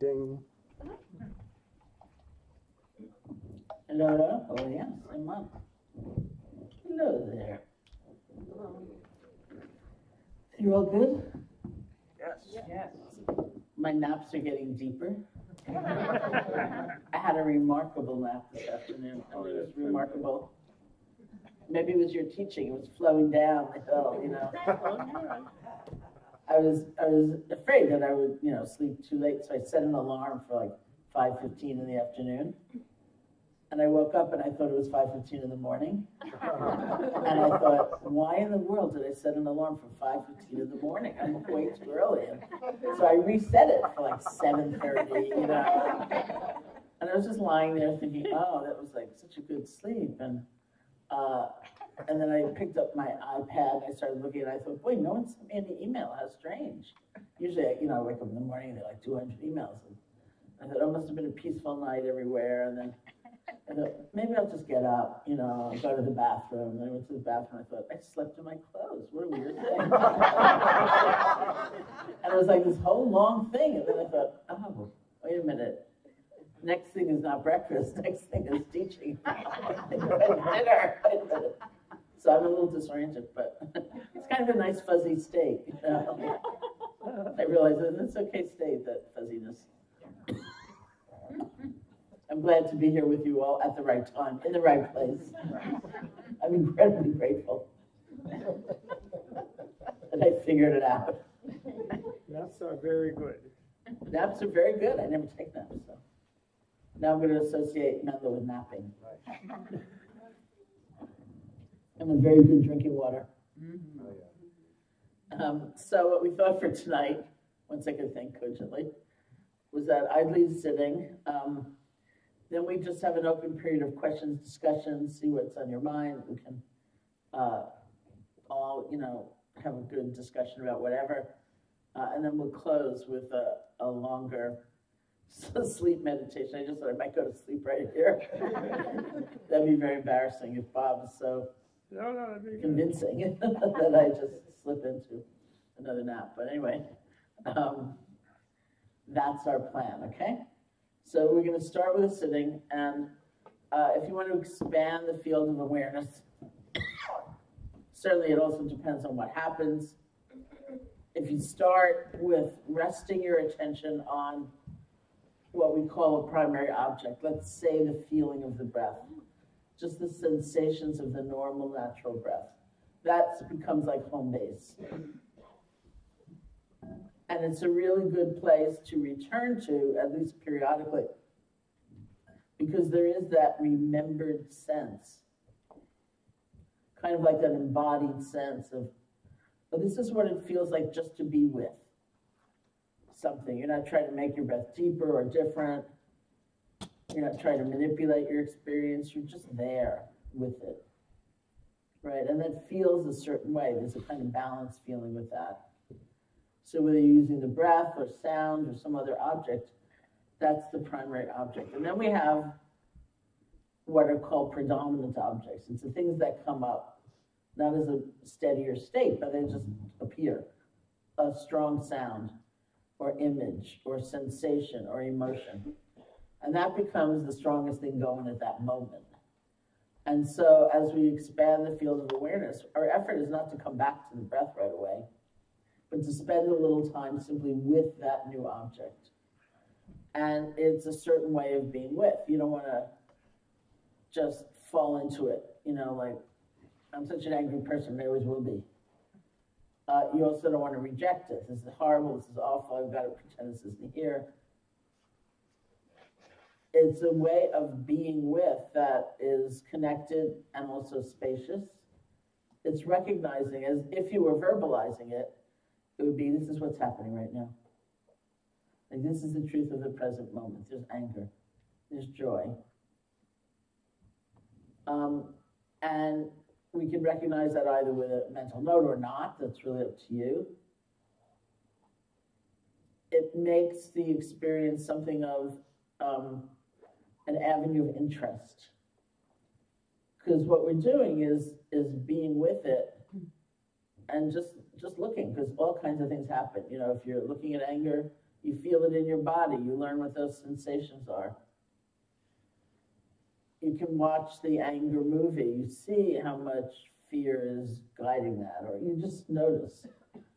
Ding. Hello. Oh, yes, I'm on. Hello there. You all good? Yes. Yes. My naps are getting deeper. I had a remarkable nap this afternoon. I mean, it was remarkable. Maybe it was your teaching. It was flowing down the hill, you know. I was afraid that I would, sleep too late, so I set an alarm for like 5:15 in the afternoon. And I woke up and I thought it was 5:15 in the morning. And I thought, why in the world did I set an alarm for 5:15 in the morning? I'm way too early. And so I reset it for like 7:30, And I was just lying there thinking, oh, that was like such a good sleep. And then I picked up my iPad and I started looking and I thought, boy, no one sent me any email. How strange. Usually, I wake up in the morning and there are like 200 emails. And I thought, oh, it must have been a peaceful night everywhere. And then I thought, maybe I'll just get up, go to the bathroom. And I went to the bathroom. I thought, I slept in my clothes. What a weird thing. And it was like this whole long thing. And then I thought, oh, wait a minute. Next thing is not breakfast. Next thing is teaching. Dinner. So I'm a little disoriented, but it's kind of a nice fuzzy state. I realize that it's an okay state, that fuzziness. I'm glad to be here with you all at the right time, in the right place. I'm incredibly grateful that I figured it out. Naps are very good. Naps are very good. I never take naps, so. Now I'm going to associate Mendel with napping. Right. And with very good drinking water. Mm-hmm. Oh, yeah. So what we thought for tonight, once I could think cogently, was that I'd lead sitting. Then we just have an open period of questions, discussions, see what's on your mind. We can all, have a good discussion about whatever. And then we'll close with a longer sleep meditation. I just thought I might go to sleep right here. That'd be very embarrassing if Bob is so that'd be convincing that I just slip into another nap. But anyway, that's our plan, okay? So we're going to start with a sitting, and if you want to expand the field of awareness, certainly it also depends on what happens. If you start with resting your attention on what we call a primary object, let's say the feeling of the breath, just the sensations of the normal, natural breath, that becomes like home base. And it's a really good place to return to, at least periodically, because there is that remembered sense, kind of like an embodied sense of, well, this is what it feels like just to be with something. You're not trying to make your breath deeper or different. You're not trying to manipulate your experience. You're just there with it, right? And that feels a certain way. There's a kind of balanced feeling with that. So whether you're using the breath or sound or some other object, that's the primary object. And then we have what are called predominant objects. It's the things that come up, not as a steadier state, but they just appear. A strong sound or image or sensation or emotion. And that becomes the strongest thing going at that moment. And so as we expand the field of awareness, our effort is not to come back to the breath right away, but to spend a little time simply with that new object. And it's a certain way of being with. You don't want to just fall into it, like, I'm such an angry person, I always will be. You also don't want to reject it. This is horrible, this is awful, I've got to pretend this isn't here. It's a way of being with that is connected and also spacious. It's recognizing, as if you were verbalizing it, it would be, this is what's happening right now. Like, this is the truth of the present moment. There's anger, there's joy. And we can recognize that either with a mental note or not. That's really up to you. It makes the experience something of an avenue of interest. Because what we're doing is being with it and just looking, because all kinds of things happen. If you're looking at anger, You feel it in your body. You learn what those sensations are. You can watch the anger movie. You see how much fear is guiding that, or you just notice.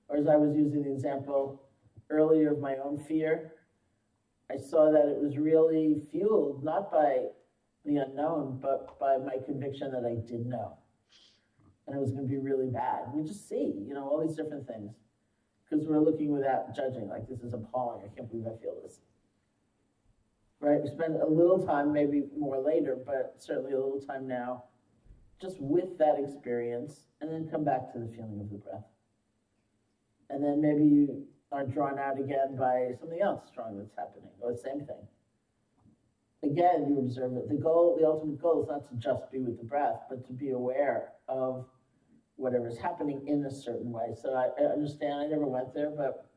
Or as I was using the example earlier of my own fear, I saw that it was really fueled not by the unknown, but by my conviction that I did know. And it was going to be really bad. We just see, all these different things. Because we're looking without judging, like, this is appalling. I can't believe I feel this. Right? We spend a little time, maybe more later, but certainly a little time now, just with that experience, and then come back to the feeling of the breath. And then maybe you are drawn out again by something else strong that's happening, or the same thing. Again, you observe it. The ultimate goal is not to just be with the breath, but to be aware of whatever's happening in a certain way. So I understand, I never went there, but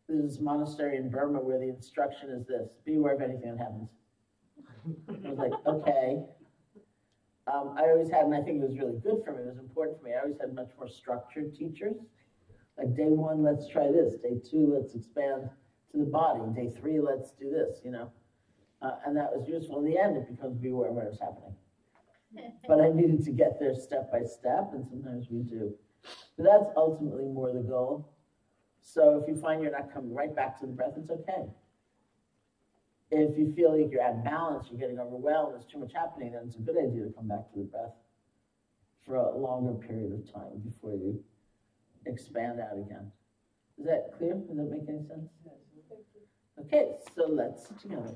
there's this monastery in Burma where the instruction is this: be aware of anything that happens. I was like, okay. I always had, and I think it was really good for me, it was important for me, I always had much more structured teachers. Like day 1, let's try this. Day 2, let's expand to the body. Day 3, let's do this, and that was useful. In the end, it becomes be aware of what was happening. But I needed to get there step by step, and sometimes we do. But that's ultimately more the goal. So if you find you're not coming right back to the breath, it's okay. If you feel like you're out of balance, you're getting overwhelmed, there's too much happening, then it's a good idea to come back to the breath for a longer period of time before you expand out again. Is that clear? Does that make any sense? Okay, so let's sit together.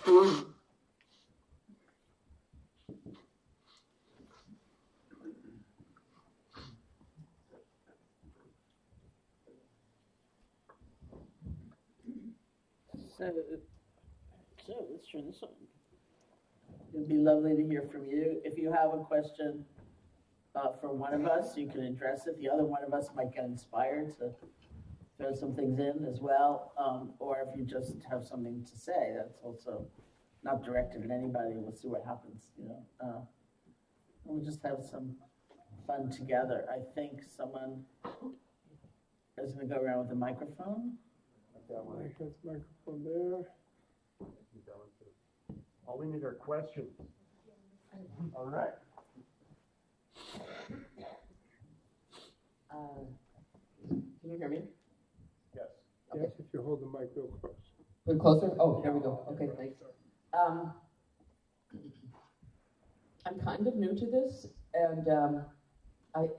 So let's turn this on. It'd be lovely to hear from you. If you have a question for one of us, you can address it. The other one of us might get inspired to throw some things in as well. Or if you just have something to say, that's also not directed at anybody. We'll see what happens, you know. We'll just have some fun together. I think someone is going to go around with a microphone. Microphone there. All we need are questions. All right. Can you hear me? Yes. Yes, if you hold the mic real close. A little closer? Oh, there we go. Okay, thanks. I'm kind of new to this, and I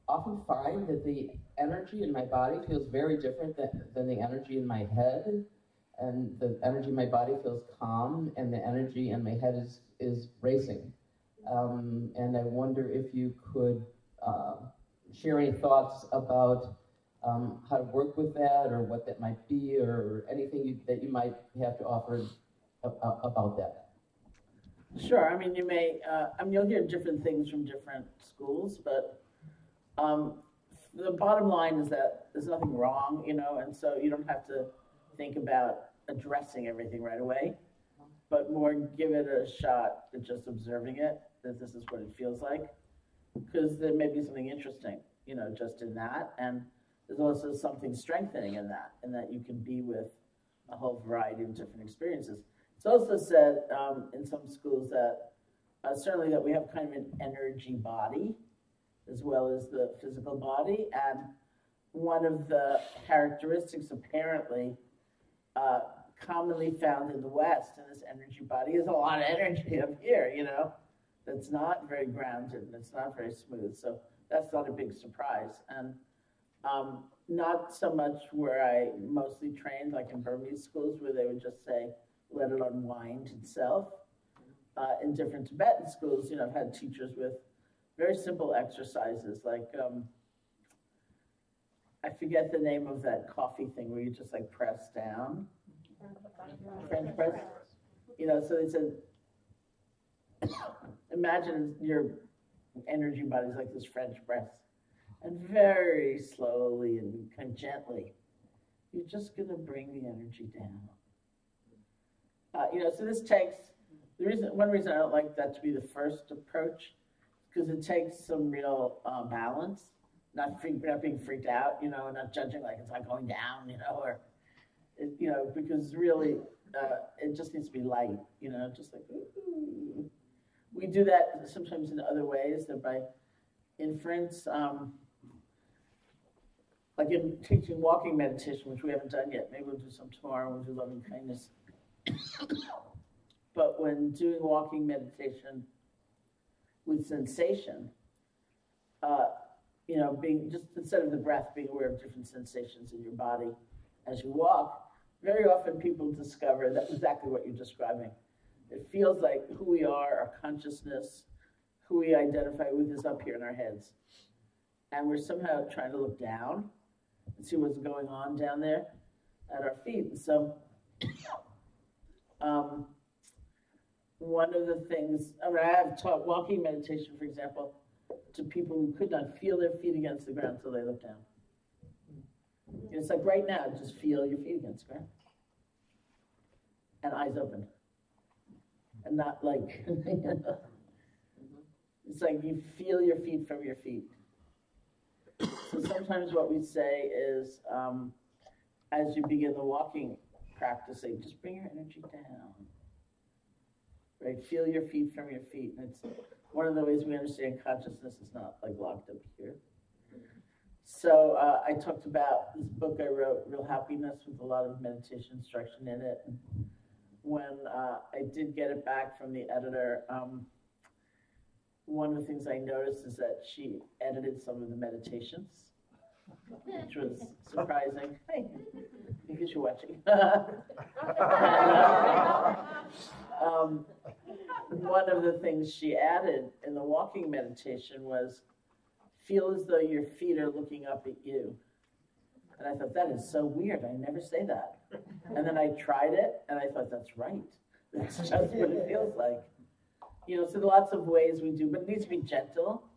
often find that the energy in my body feels very different than the energy in my head. And the energy in my body feels calm, and the energy in my head is racing. And I wonder if you could share any thoughts about how to work with that, or what that might be, or anything that you might have to offer about that. Sure. I mean, you may. You'll hear different things from different schools, but the bottom line is that there's nothing wrong, you know, and so you don't have to think about addressing everything right away, but more give it a shot at just observing it, that this is what it feels like, because there may be something interesting, you know, just in that, and there's also something strengthening in that you can be with a whole variety of different experiences. It's also said in some schools that certainly that we have kind of an energy body as well as the physical body, and one of the characteristics apparently commonly found in the West in this energy body is a lot of energy up here, you know, that's not very grounded and it's not very smooth. So that's not a big surprise. And not so much where I mostly trained, like in Burmese schools, where they would just say, let it unwind itself. In different Tibetan schools, you know, I've had teachers with very simple exercises, like, I forget the name of that coffee thing where you just like press down. French press. You know, so they said, imagine your energy body's like this French press. And very slowly and kind of gently, you're just going to bring the energy down. You know, so this takes, one reason I don't like that to be the first approach, because it takes some real balance, not being freaked out, you know, not judging like it's not going down, you know, or, you know, because really it just needs to be light, you know, just like, ooh. We do that sometimes in other ways, that by inference, like in teaching walking meditation, which we haven't done yet. Maybe we'll do some tomorrow. We'll do loving kindness. But when doing walking meditation with sensation, you know, being just instead of the breath, being aware of different sensations in your body as you walk, very often people discover that's exactly what you're describing. It feels like who we are, our consciousness, who we identify with is up here in our heads. And we're somehow trying to look down and see what's going on down there at our feet. And so one of the things, I mean, I have taught walking meditation, for example, to people who could not feel their feet against the ground until they looked down. It's like right now, just feel your feet against the ground. And eyes open. And not like, it's like you feel your feet from your feet. So sometimes what we say is, as you begin the walking practice, say, just bring your energy down. Right? Feel your feet from your feet. And it's one of the ways we understand consciousness is not like locked up here. So I talked about this book I wrote, Real Happiness, with a lot of meditation instruction in it. And when I did get it back from the editor, one of the things I noticed is that she edited some of the meditations which was surprising. Hey, because you're watching. One of the things she added in the walking meditation was, feel as though your feet are looking up at you. And I thought, that is so weird. I never say that. And then I tried it, and I thought, that's right. That's just what it feels like. You know, so there are lots of ways we do, but it needs to be gentle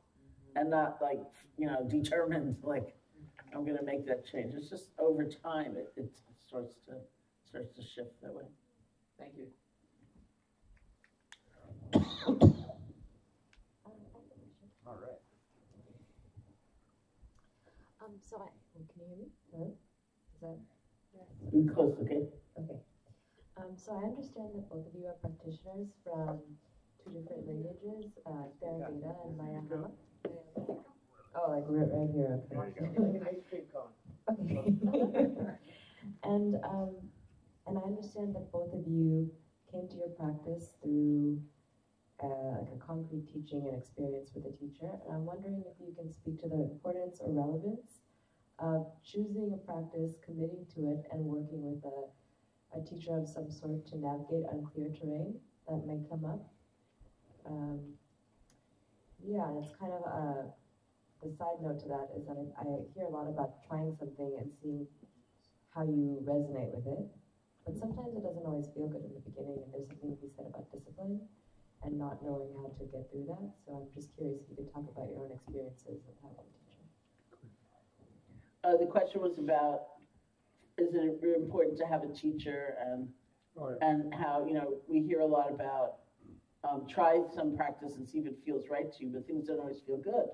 and not like, you know, determined, like, I'm going to make that change. It's just over time, it starts to shift that way. Thank you. All right. Can you hear me? Hello? Is that? Be close, okay? Okay. So I understand that both of you are practitioners from two different lineages, Theravada and Mayahama. Oh, like right here. Okay. Okay. And I understand that both of you came to your practice through like a concrete teaching and experience with a teacher. And I'm wondering if you can speak to the importance or relevance of choosing a practice, committing to it, and working with a teacher of some sort to navigate unclear terrain that may come up. Yeah, and it's kind of the side note to that is that I hear a lot about trying something and seeing how you resonate with it. But sometimes it doesn't always feel good in the beginning, and there's something to be said about discipline and not knowing how to get through that. So I'm just curious if you could talk about your own experiences of having a teacher. The question was about, is it really important to have a teacher, and how, you know, we hear a lot about try some practice and see if it feels right to you, but things don't always feel good,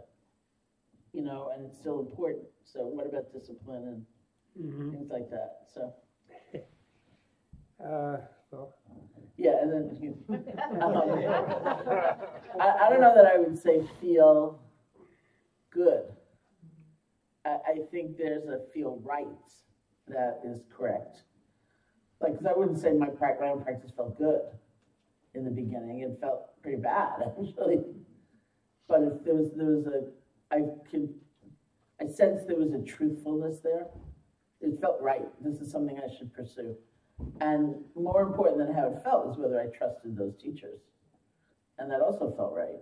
you know, and it's still important. So what about discipline and things like that? So. Well, Yeah, and then you, I don't know that I would say feel good. I think there's a feel right that is correct. Like, because I wouldn't say my own practice felt good in the beginning. It felt pretty bad, actually. But if there was I sensed there was a truthfulness there. It felt right. This is something I should pursue. And more important than how it felt is whether I trusted those teachers. And that also felt right.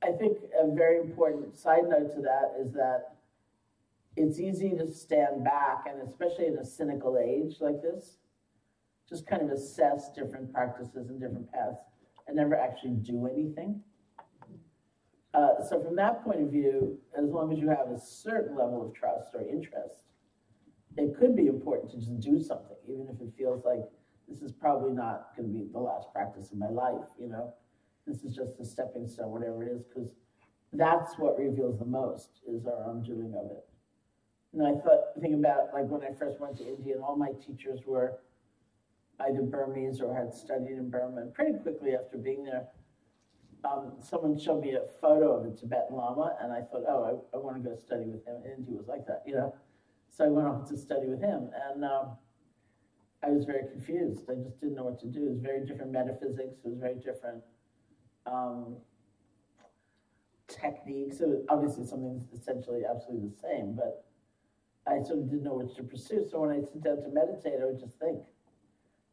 I think a very important side note to that is that it's easy to stand back, and especially in a cynical age like this, just kind of assess different practices and different paths and never actually do anything. So from that point of view, as long as you have a certain level of trust or interest, it could be important to just do something, even if it feels like this is probably not going to be the last practice of my life, you know. This is just a stepping stone, whatever it is, because that's what reveals the most, is our own doing of it. And I think about, like, when I first went to India, and all my teachers were either Burmese or had studied in Burma. And pretty quickly after being there, someone showed me a photo of a Tibetan Lama, and I thought, oh, I want to go study with him. And India was like that, you know. So I went off to study with him, and I was very confused. I just didn't know what to do. It was very different metaphysics. It was very different techniques. It was obviously something essentially absolutely the same, but I sort of didn't know which to pursue. So when I sit down to meditate, I would just think.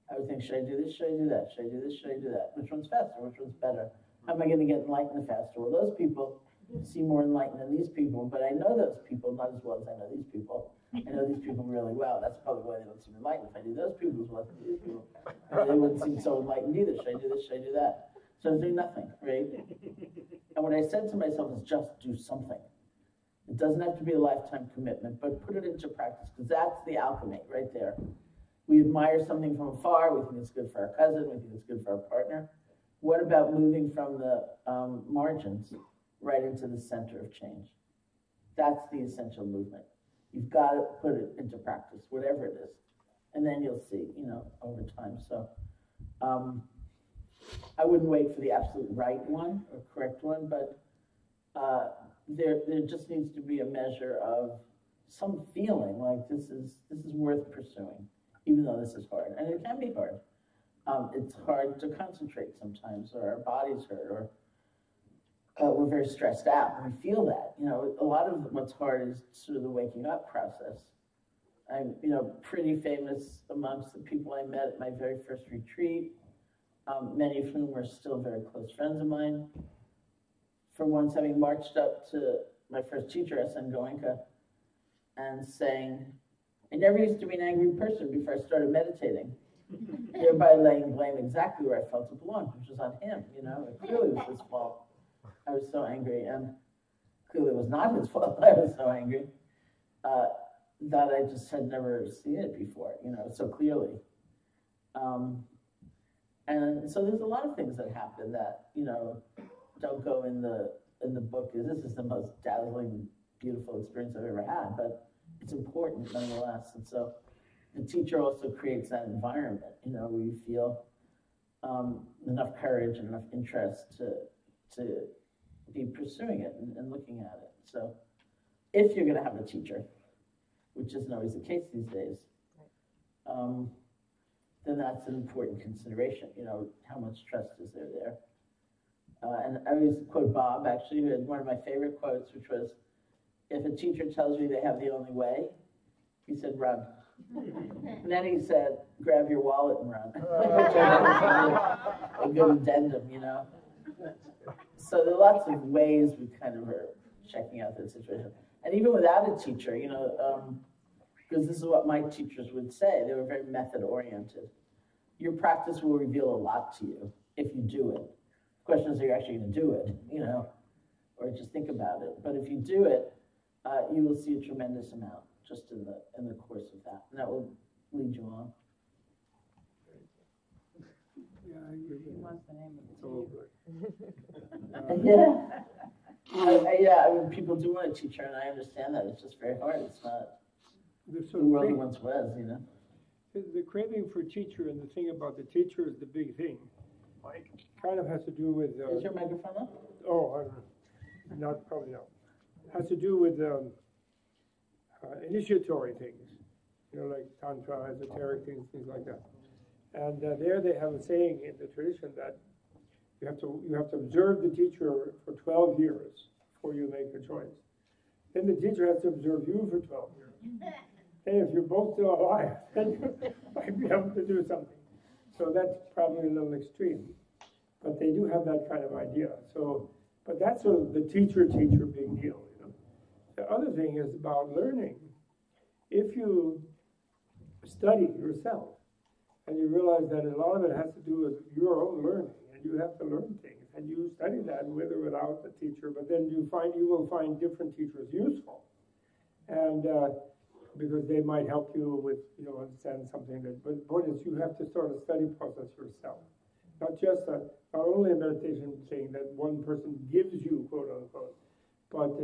I would think, should I do this? Should I do that? Should I do this? Should I do that? Which one's faster? Which one's better? How am I going to get enlightened faster? Well, those people seem more enlightened than these people, but I know those people not as well as I know these people. I know these people really well. That's probably why they don't seem enlightened. If I knew those people as well as these people, they wouldn't seem so enlightened either. Should I do this? Should I do that? So I was doing nothing, right? And what I said to myself is just do something. It doesn't have to be a lifetime commitment, but put it into practice, because that's the alchemy right there. We admire something from afar. We think it's good for our cousin. We think it's good for our partner. What about moving from the margins right into the center of change? That's the essential movement. You've got to put it into practice, whatever it is. And then you'll see, you know, over time. So I wouldn't wait for the absolute right one or correct one, but there just needs to be a measure of some feeling like this is worth pursuing, even though this is hard. And it can be hard. It's hard to concentrate sometimes, or our bodies hurt, or we're very stressed out, and we feel that. A lot of what's hard is sort of the waking up process. I'm, pretty famous amongst the people I met at my very first retreat, many of whom are still very close friends of mine. For once, having marched up to my first teacher, S.N. Goenka, and saying, I never used to be an angry person before I started meditating, thereby laying blame exactly where I felt it belonged, which was on him. It clearly was his fault. I was so angry, and clearly it was not his fault. I was so angry that I just had never seen it before, so clearly. And so there's a lot of things that happen that, don't go in the book. This is the most dazzling, beautiful experience I've ever had, but it's important nonetheless. And so the teacher also creates that environment, where you feel enough courage and enough interest to be pursuing it and looking at it. So if you're going to have a teacher, which isn't always the case these days, then that's an important consideration. How much trust is there? And I always quote Bob, actually, who had one of my favorite quotes, which was, if a teacher tells you they have the only way, he said, run. And then he said, grab your wallet and run. Which I think is a good addendum, So there are lots of ways we kind of are checking out the situation. And even without a teacher, because this is what my teachers would say, they were very method-oriented. Your practice will reveal a lot to you if you do it. The question is, are you actually going to do it, or just think about it. But if you do it, you will see a tremendous amount just in the course of that, and that will lead you on. Yeah, I agree with that. the name It's all good. People do want a teacher, and I understand that. It's just very hard. It's not So the world it once was, The craving for teacher and the thing about the teacher is the big thing. Mike? Kind of has to do with... Is your microphone up? Oh, I don't know. Probably not. Has to do with initiatory things, like tantra, esoteric things like that. And there they have a saying in the tradition that you have to observe the teacher for 12 years before you make a choice. Then the teacher has to observe you for 12 years. And if you're both still alive, then you might be able to do something. So that's probably a little extreme. But they do have that kind of idea. So, but that's sort of the teacher big deal. The other thing is about learning. If you study yourself and you realize that a lot of it has to do with your own learning, and you have to learn things, and you study that with or without the teacher, but then you will find different teachers useful, and because they might help you with understand something. But the point is, you have to start a study process yourself, not only a meditation thing that one person gives you, quote unquote. But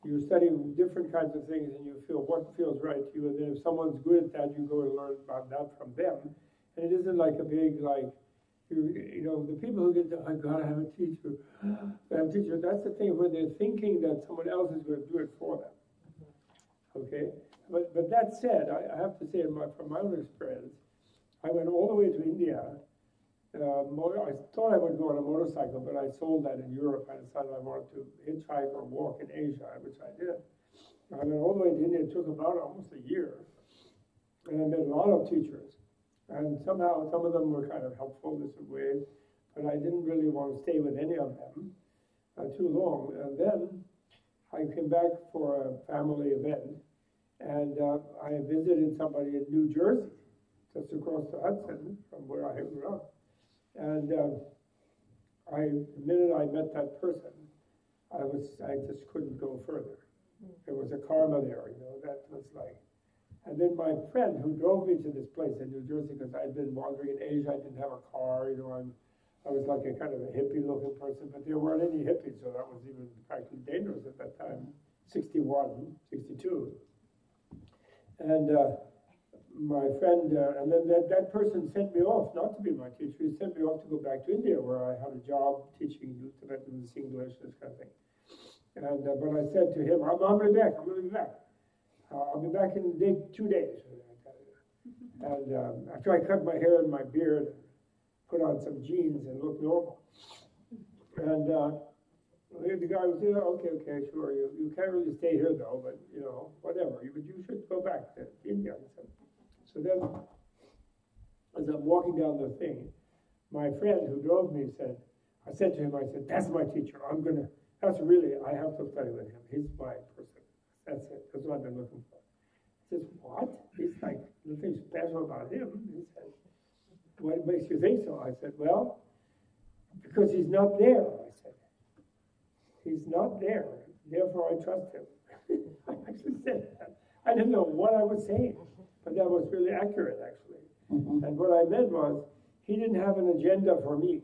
you study different kinds of things, and you feel what feels right to you. And then if someone's good at that, you go and learn about that from them. And it isn't like a big the people who get I gotta have a teacher. That's the thing where they're thinking that someone else is going to do it for them. Okay, but that said, I have to say from my own experience, I went all the way to India. I thought I would go on a motorcycle, but I sold that in Europe. I decided I wanted to hitchhike or walk in Asia, which I did. I went all the way to India. It took about almost a year. And I met a lot of teachers. And somehow, some of them were kind of helpful in different ways, but I didn't really want to stay with any of them too long. And then I came back for a family event, and I visited somebody in New Jersey, just across the Hudson from where I grew up. And the minute I met that person, I just couldn't go further. There was a karma there, that was like. And then my friend who drove me to this place in New Jersey, because I'd been wandering in Asia, I didn't have a car, I was like a kind of a hippie-looking person, but there weren't any hippies, so that was even practically dangerous at that time, 61, 62. And my friend, and then that person sent me off, not to be my teacher, he sent me off to go back to India, where I had a job teaching Tibetans English, this kind of thing. And but I said to him, I'm going to be back, I'll be back in 2 days. And after I cut my hair and my beard, put on some jeans and looked normal. And the guy was, okay, sure, you can't really stay here though, but whatever. But you should go back to India. So then, as I'm walking down the thing, my friend who drove me I said to him, that's my teacher. I have to study with him. He's my person. That's it. That's what I've been looking for. He says, what? He's like, nothing special about him. He said, what makes you think so? I said, well, because he's not there, I said. He's not there. Therefore, I trust him. I actually said that. I didn't know what I was saying, but that was really accurate, actually. Mm-hmm. And what I meant was, he didn't have an agenda for me.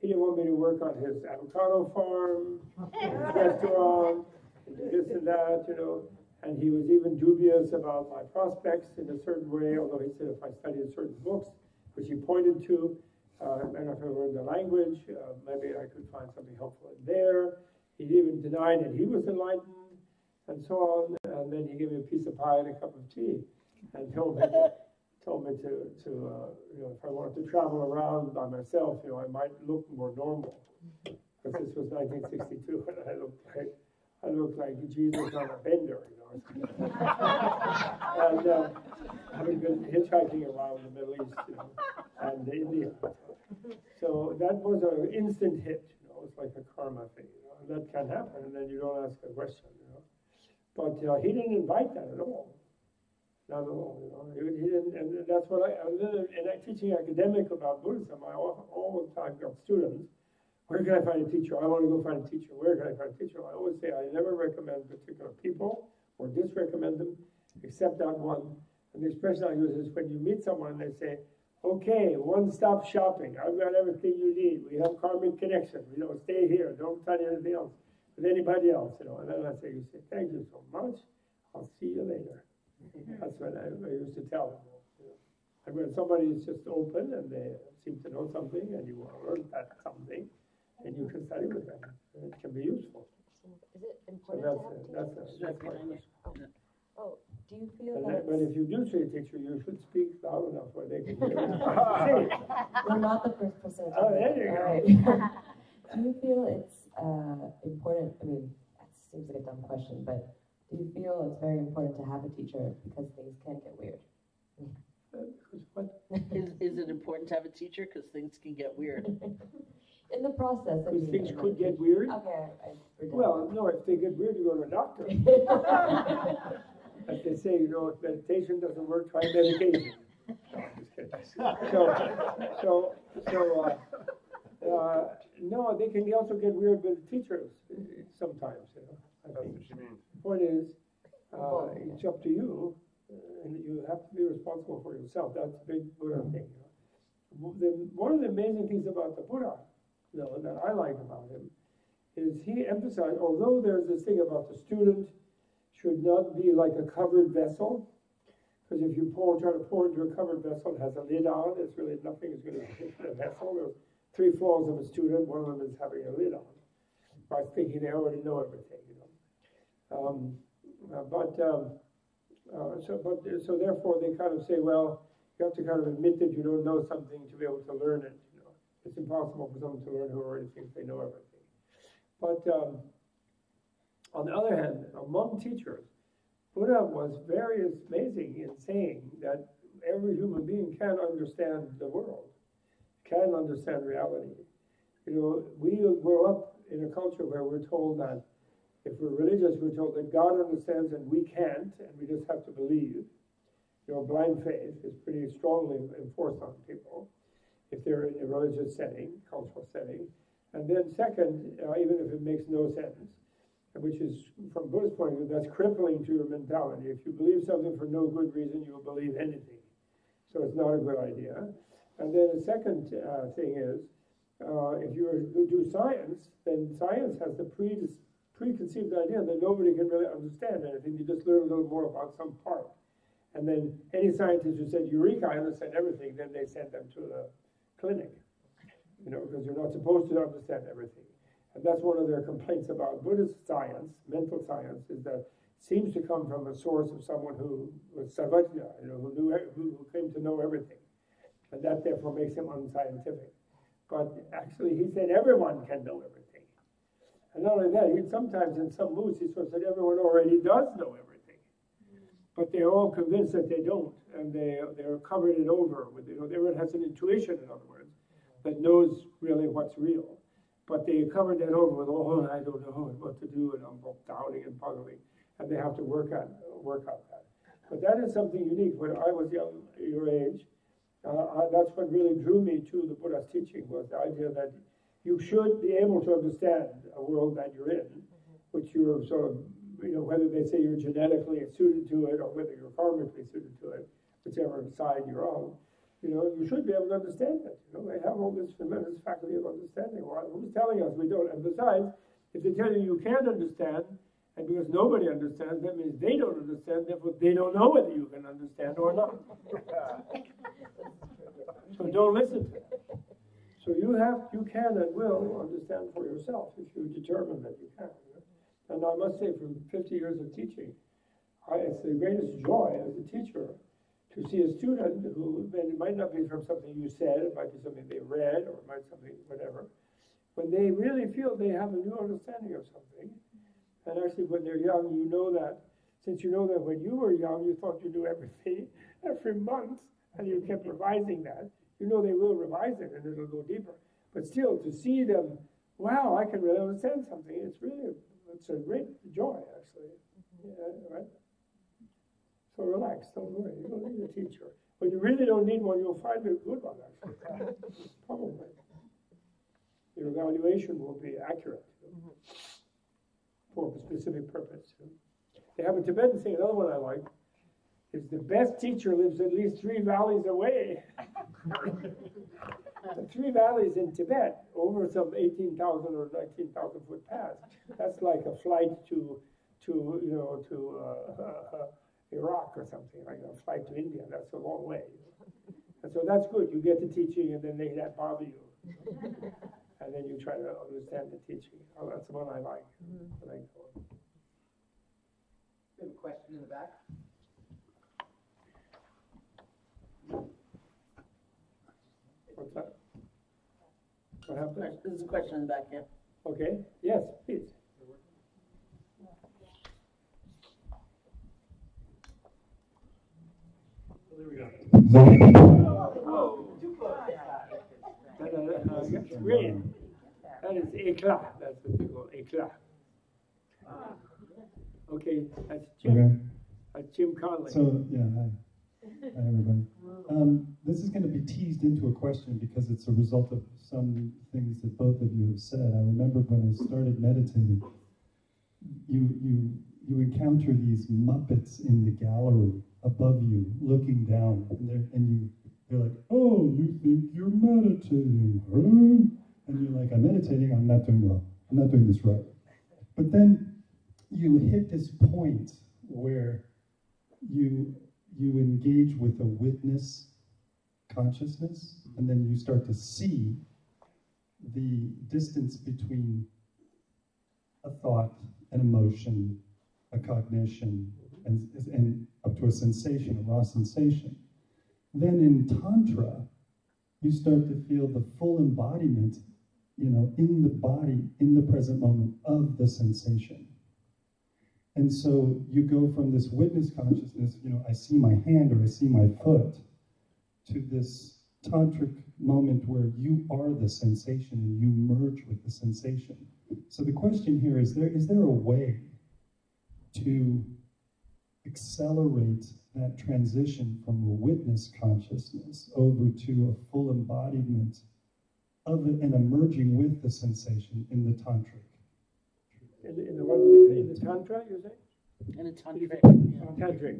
He didn't want me to work on his avocado farm, his restaurant, this and that, And he was even dubious about my prospects in a certain way, although he said if I studied certain books, which he pointed to, and if I learned the language, maybe I could find something helpful in there. He even denied that he was enlightened, and so on. And then he gave me a piece of pie and a cup of tea, and told me to if I wanted to travel around by myself, I might look more normal. Because this was 1962, and I looked like Jesus on a bender, And having been hitchhiking around the Middle East, and India. So that was an instant hit, It's like a karma thing, And that can happen, and then you don't ask a question, But he didn't invite that at all. Not at all, He didn't, and that's what and I teaching academic about Buddhism, I all the time got students. Where can I find a teacher? I want to go find a teacher. Where can I find a teacher? I always say I never recommend particular people or disrecommend them, except that one. And the expression I use is when you meet someone and they say, okay, one-stop shopping. I've got everything you need. We have karmic connection. Stay here. Don't study anything else with anybody else, And then you say, thank you so much. I'll see you later. That's what I used to tell them. And when somebody is just open and they seem to know something and you want to learn that something, and you can study with them. And it can be useful. Is it important to have that's teachers? Oh, do you feel but if you do see a teacher, you should speak loud enough where they can hear you. We're not the first person. Oh, there you go. Right. Do you feel it's important? I mean, that seems like a dumb question, but do you feel it's very important to have a teacher because things can get weird? Is it important to have a teacher because things can get weird? In the process, Because things could get weird. Okay, well, no, if they get weird, you go to a doctor. As they say, if meditation doesn't work, try medication. No, I'm just kidding. No, they can also get weird with teachers sometimes. That's what she means. The point is, it's up to you, and you have to be responsible for yourself. That's a big Buddha thing. One of the amazing things about the Buddha, that I like about him, is he emphasized, although there's this thing about the student should not be like a covered vessel, because if you try to pour into a covered vessel, it has a lid on, it's really nothing is going to hit the vessel. There's 3 flaws of a student, one of them is having a lid on, by thinking they already know everything, So therefore they kind of say, well, you have to kind of admit that you don't know something to be able to learn it. It's impossible for someone to learn who already thinks they know everything. But on the other hand, among teachers, Buddha was very amazing in saying that every human being can understand the world, can understand reality. We grow up in a culture where we're told that if we're religious, we're told that God understands and we can't, and we just have to believe. Blind faith is pretty strongly enforced on people if they're in a religious setting, cultural setting. And then second, even if it makes no sense, which is, from Buddhist point of view, that's crippling to your mentality. If you believe something for no good reason, you'll believe anything. So it's not a good idea. And then the second thing is, if you do science, then science has the preconceived idea that nobody can really understand anything. You just learn a little more about some part. And then any scientist who said, Eureka, I understand everything, then they send them to the clinic, because you're not supposed to understand everything. And that's one of their complaints about Buddhist science, mental science, is that it seems to come from a source of someone who was Sarvajna, who came to know everything. And that therefore makes him unscientific. But actually, he said everyone can know everything. And not only that, sometimes in some moods, he sort of said everyone already does know everything. But they're all convinced that they don't, and they're covered it over with, everyone has an intuition, in other words, that knows really what's real. But they covered that over with, oh, I don't know what to do, and I'm doubting and puzzling, and they have to work on that. But that is something unique. When I was young, your age, that's what really drew me to the Buddha's teaching, was the idea that you should be able to understand a world that you're in, which you're sort of, whether they say you're genetically suited to it or whether you're karmically suited to it, whichever side you're on, you should be able to understand it. They have all this tremendous faculty of understanding. Well, who's telling us we don't? And besides, if they tell you you can't understand, and because nobody understands, that means they don't understand, therefore they don't know whether you can understand or not. So don't listen to them. So you can and will understand for yourself if you determine that you can. And I must say, from 50 years of teaching, it's the greatest joy as a teacher to see a student who, it might not be from something you said, it might be something they read, or it might be something, whatever, when they really feel they have a new understanding of something. And actually, when they're young, you know that, since you know that when you were young, you thought you knew everything every month, and you kept revising that, they will revise it, and it'll go deeper. But still, to see them, wow, I can really understand something, it's a great joy, actually. Yeah, right? So relax, don't worry, you don't need a teacher. When you really don't need one, you'll find a good one, actually. Probably. Your evaluation will be accurate for a specific purpose. They have a Tibetan saying, another one I like, is the best teacher lives at least 3 valleys away. The 3 valleys in Tibet, over some 18,000 or 19,000 foot pass. That's like a flight to Iraq or something, like a flight to India. That's a long way. And so that's good. You get the teaching, and then they that bother you. And then you try to understand the teaching. Oh, that's the one I like. We have a question in the back. What's that? What happened? There's a question in the back, yeah. Okay. Yes, please. There we go. Whoa. Too close. That's great. That is éclat. That's what we call éclat. Okay, that's Jim. Okay. That's Jim Conley. So, yeah, hi. Hi, everybody. This is going to be teased into a question because it's a result of some things that both of you have said. I remember when I started meditating, you encounter these Muppets in the gallery above you, looking down, and you're like, oh, you think you're meditating, huh? And you're like, I'm meditating, I'm not doing well. I'm not doing this right. But then you hit this point where you engage with a witness consciousness, and then you start to see the distance between a thought, an emotion, a cognition, and up to a sensation, a raw sensation. Then in Tantra, you start to feel the full embodiment, in the body, in the present moment of the sensation. And so you go from this witness consciousness, I see my hand or I see my foot, to this tantric moment where you are the sensation and you merge with the sensation. So the question here is there a way to accelerate that transition from a witness consciousness over to a full embodiment of it and emerging with the sensation in the tantric? In the Tantra, you say? In a tantric. Tantric.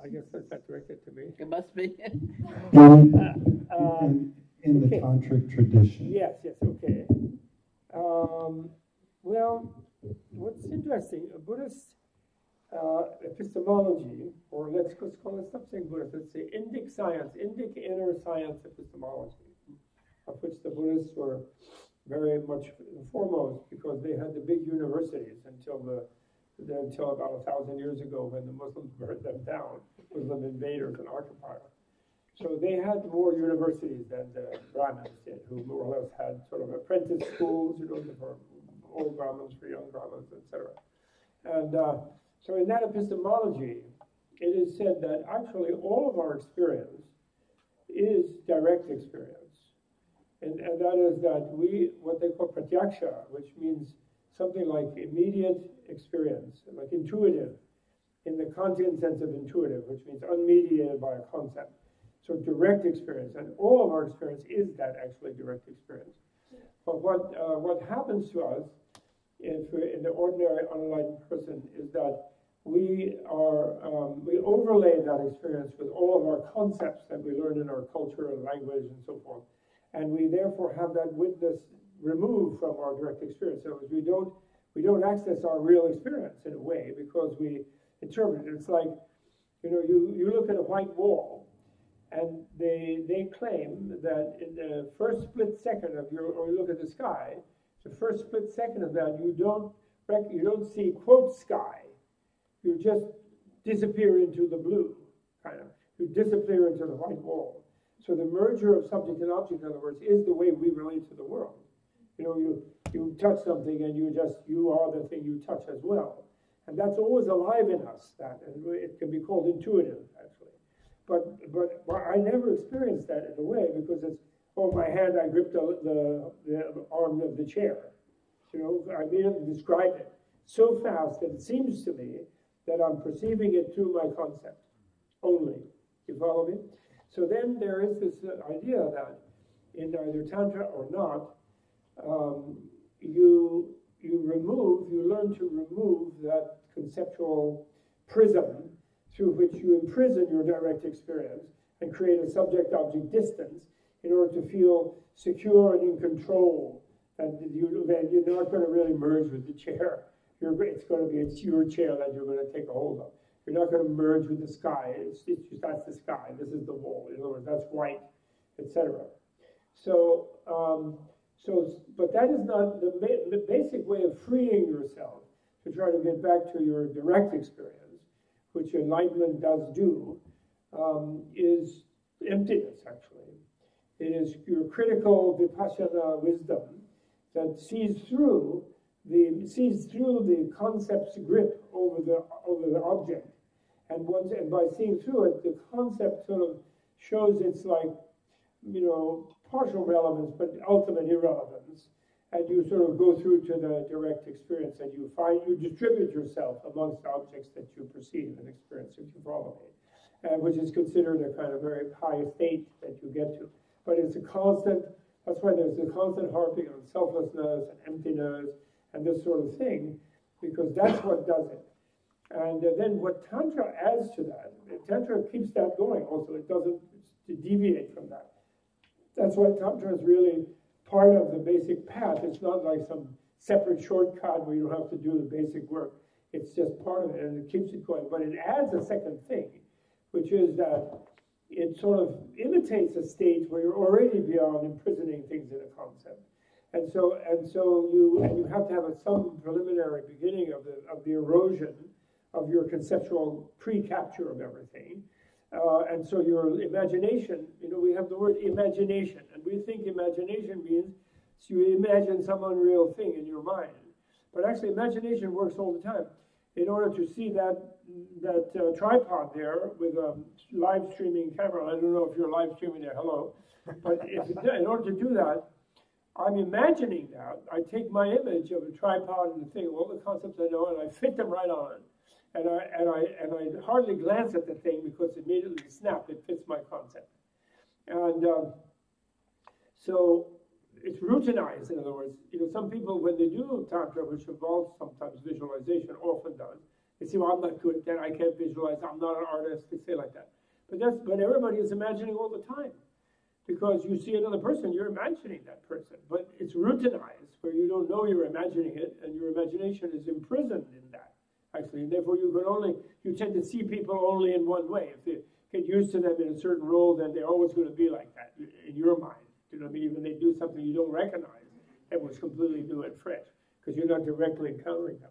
I guess that's directed to me. It must be. In the tantric tradition. Yes, okay. Well, what's interesting, Buddhist epistemology, or let's call it, stop saying Buddhist, let's say Indic science, Indic inner science epistemology, of which the Buddhists were very much foremost because they had the big universities until about 1,000 years ago when the Muslims burned them down, Muslim invaders and occupiers. So they had more universities than the Brahmins did, who more or less had sort of apprentice schools, for old Brahmins, for young Brahmins, etc. And so in that epistemology, it is said that actually all of our experience is direct experience. And that is that what they call pratyaksha, which means something like immediate experience, like intuitive, in the Kantian sense of intuitive, which means unmediated by a concept. So direct experience, and all of our experience is that actually direct experience. But what happens to us in the ordinary unenlightened person is that we overlay that experience with all of our concepts that we learn in our culture and language and so forth, and we therefore have that witness removed from our direct experience. So we don't access our real experience in a way because we interpret it. It's like, you look at a white wall, and they claim that in the first split second of or you look at the sky, the first split second of that, you don't see quote sky. You just disappear into the blue, kind of. You disappear into the white wall. So the merger of subject and object, in other words, is the way we relate to the world. You touch something and you are the thing you touch as well. And that's always alive in us, and it can be called intuitive, actually. But I never experienced that in a way because it's, my hand, I gripped the arm of the chair. I immediately describe it so fast that it seems to me that I'm perceiving it through my concept only. You follow me? So then there is this idea that in either Tantra or not, you learn to remove that conceptual prism through which you imprison your direct experience and create a subject-object distance in order to feel secure and in control, and you're not going to really merge with the chair. It's your chair that you're going to take a hold of. You're not going to merge with the sky. That's the sky. This is the wall. In other words, that's white, etc. So, but that is not the basic way of freeing yourself to try to get back to your direct experience, which enlightenment does do, is emptiness, actually. It is your critical vipassana wisdom that sees through the concept's grip over the object, and by seeing through it, the concept sort of shows its partial relevance but ultimate irrelevance, and you sort of go through to the direct experience, and you distribute yourself amongst objects that you perceive and experience, if you follow me, which is considered a kind of very high state that you get to. But it's a constant. That's why there's a constant harping on selflessness and emptiness and this sort of thing, because that's what does it. And then what Tantra adds to that, Tantra keeps that going also. It doesn't deviate from that. That's why Tantra is really part of the basic path. It's not like some separate shortcut where you don't have to do the basic work. It's just part of it, and it keeps it going. But it adds a second thing, which is that it sort of imitates a state where you're already beyond imprisoning things in a concept. And so you have to have some preliminary beginning of the erosion of your conceptual pre-capture of everything. And so your imagination, we have the word imagination, and we think imagination means you imagine some unreal thing in your mind. But actually imagination works all the time. In order to see that tripod there with a live streaming camera, I don't know if you're live streaming there, hello, but in order to do that, I'm imagining that. I take my image of a tripod and the thing, all the concepts I know, and I fit them right on. And I hardly glance at the thing because immediately snap, it fits my concept. And so it's routinized, in other words. Some people, when they do Tantra, which involves sometimes visualization, often does, they say, well, I'm not good at that, I can't visualize, I'm not an artist, they say like that. But everybody is imagining all the time. Because you see another person, you're imagining that person. But it's routinized, where you don't know you're imagining it, and your imagination is imprisoned in that, actually. And therefore, you tend to see people only in one way. If they get used to them in a certain role, then they're always going to be like that in your mind. You know what I mean? Even they do something you don't recognize, it was completely new and fresh, because you're not directly encountering them.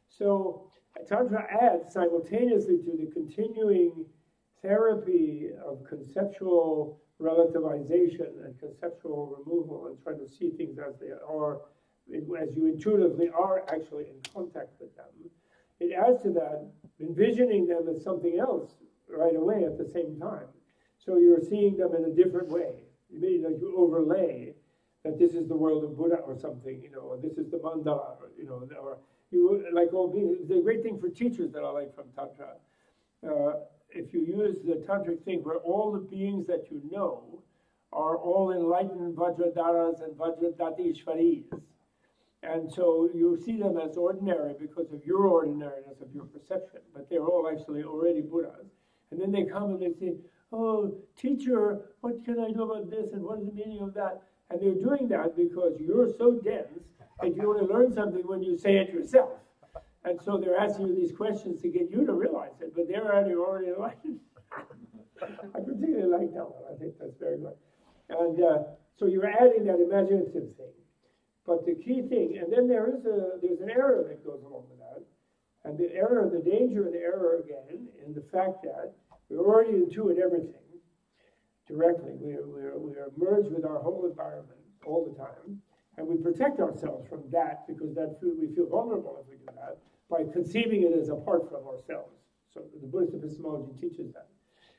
So Tantra adds simultaneously to the continuing therapy of conceptual relativization and conceptual removal and trying to see things as they are, as you intuitively are actually in contact with them. It adds to that, envisioning them as something else right away at the same time. So you're seeing them in a different way. You mean like you overlay that this is the world of Buddha or something, or this is the mandala, or you like all beings. The great thing for teachers that I like from Tantra, if you use the tantric thing where all the beings that you know are all enlightened Vajradharas and Vajradhatishvaris. And so you see them as ordinary because of your ordinariness of your perception, but they're all actually already Buddhas. And then they come and they say, oh, teacher, what can I do about this and what is the meaning of that? And they're doing that because you're so dense that you only learn something when you say it yourself. And so they're asking you these questions to get you to realize it, but they're already enlightened. I particularly like that one. I think that's very good. And so you're adding that imaginative thing. But the key thing, and then there's an error that goes along with that. And the error, the danger of the error again, in the fact that we already intuit everything directly. We are merged with our whole environment all the time. And we protect ourselves from that because we feel vulnerable if we do that by conceiving it as apart from ourselves. So the Buddhist epistemology teaches that.